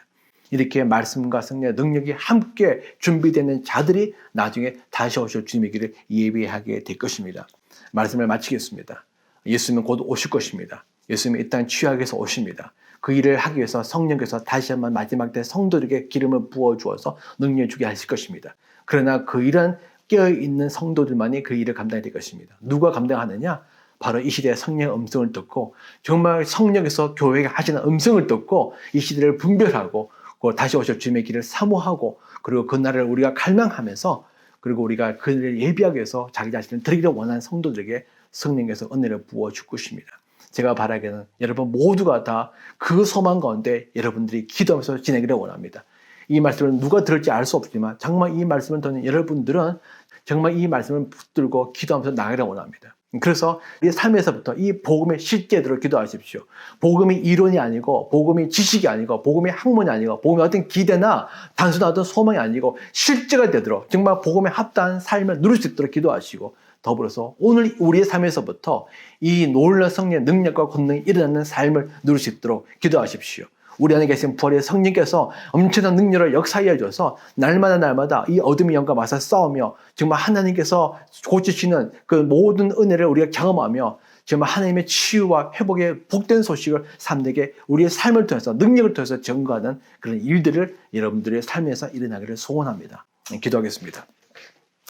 이렇게 말씀과 성령의 능력이 함께 준비되는 자들이 나중에 다시 오실 주님의 길을 예비하게 될 것입니다. 말씀을 마치겠습니다. 예수님은 곧 오실 것입니다. 예수님은 이 땅 취하게서 오십니다. 그 일을 하기 위해서 성령께서 다시 한번 마지막 때 성도들에게 기름을 부어주어서 능력을 주게 하실 것입니다. 그러나 그 일은 깨어있는 성도들만이 그 일을 감당해야 될 것입니다. 누가 감당하느냐? 바로 이 시대의 성령의 음성을 듣고 정말 성령께서 교회가 하시는 음성을 듣고 이 시대를 분별하고 다시 오실 주님의 길을 사모하고 그리고 그 날을 우리가 갈망하면서 그리고 우리가 그들을 예비하기 위해서 자기 자신을 드리기를 원하는 성도들에게 성령께서 은혜를 부어줄 것입니다. 제가 바라기는 여러분 모두가 다 그 소망 가운데 여러분들이 기도하면서 지내기를 원합니다. 이 말씀을 누가 들을지 알 수 없지만 정말 이 말씀을 듣는 여러분들은 정말 이 말씀을 붙들고 기도하면서 나가기를 원합니다. 그래서 우리 삶에서부터 이 복음의 실제대로 기도하십시오. 복음이 이론이 아니고 복음이 지식이 아니고 복음이 학문이 아니고 복음이 어떤 기대나 단순한 어떤 소망이 아니고 실제가 되도록 정말 복음에 합당한 삶을 누릴 수 있도록 기도하시고 더불어서 오늘 우리의 삶에서부터 이 놀라운 성령의 능력과 권능이 일어나는 삶을 누릴 수 있도록 기도하십시오. 우리 안에 계신 부활의 성령께서 엄청난 능력을 역사하여 줘서 날마다 이 어둠의 영과 맞서 싸우며 정말 하나님께서 고치시는 그 모든 은혜를 우리가 경험하며 정말 하나님의 치유와 회복의 복된 소식을 삶에게 우리의 삶을 통해서 능력을 통해서 증거하는 그런 일들을 여러분들의 삶에서 일어나기를 소원합니다. 기도하겠습니다.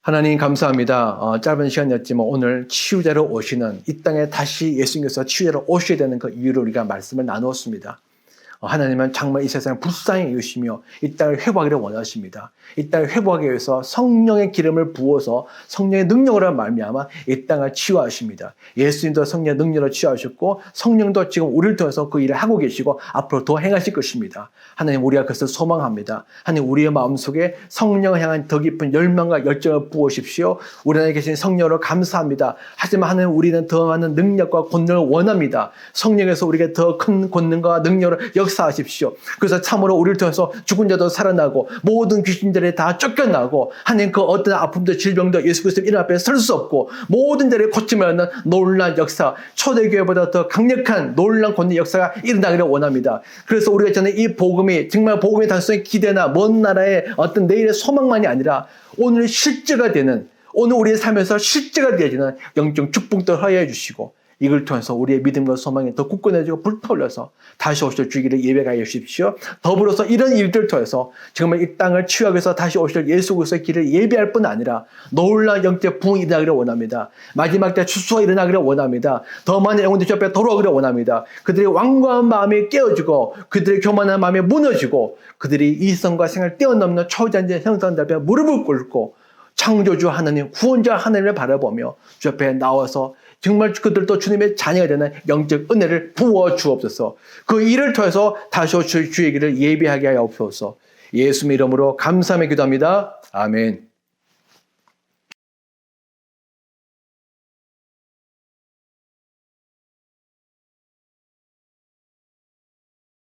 하나님 감사합니다. 짧은 시간이었지만 오늘 치유자로 오시는 이 땅에 다시 예수님께서 치유자로 오셔야 되는 그 이유를 우리가 말씀을 나누었습니다. 하나님은 정말 이 세상을 불쌍히 여기시며 이 땅을 회복하기를 원하십니다. 이 땅을 회복하기 위해서 성령의 기름을 부어서 성령의 능력으로 말미암아 이 땅을 치유하십니다. 예수님도 성령의 능력으로 치유하셨고 성령도 지금 우리를 통해서 그 일을 하고 계시고 앞으로 더 행하실 것입니다. 하나님 우리가 그것을 소망합니다. 하나님 우리의 마음속에 성령을 향한 더 깊은 열망과 열정을 부으십시오. 우리 안에 계신 성령으로 감사합니다. 하지만 하나님 우리는 더 많은 능력과 권능을 원합니다. 성령에서 우리에게 더 큰 권능과 능력을 역사하십시오. 그래서 참으로 우리를 통해서 죽은 자도 살아나고 모든 귀신들이 다 쫓겨나고 하나님 그 어떤 아픔도 질병도 예수 그리스도 이름 앞에 설 수 없고 모든 자를 고침을 하는 놀라운 역사 초대교회보다 더 강력한 놀라운 권능 역사가 일어나기를 원합니다. 그래서 우리가 저는 이 복음이 정말 복음이 단순히 기대나 먼 나라의 어떤 내일의 소망만이 아니라 오늘 실제가 되는 오늘 우리의 삶에서 실제가 되어지는 영적 축복도 허여해 주시고 이걸 통해서 우리의 믿음과 소망이 더 굳건해지고 불타올려서 다시 오실 주기를 예배하여 주십시오. 더불어서 이런 일들을 통해서 정말 이 땅을 치유하기 위해서 다시 오실 예수 그리스도의 길을 예배할 뿐 아니라 놀라운 영적 부흥이 일어나기를 원합니다. 마지막 때 추수가 일어나기를 원합니다. 더 많은 영혼들이 옆에 돌아오기를 원합니다. 그들의 완고한 마음이 깨어지고 그들의 교만한 마음이 무너지고 그들이 이성과 생을 뛰어넘는 초자연의 형상들 앞에 무릎을 꿇고 창조주 하나님, 구원자 하나님을 바라보며 주 앞에 나와서 정말 그들도 주님의 자녀가 되는 영적 은혜를 부어 주옵소서. 그 일을 통해서 다시 오실 주의 길을 예비하게 하여 주옵소서. 예수님의 이름으로 감사하며 기도합니다. 아멘.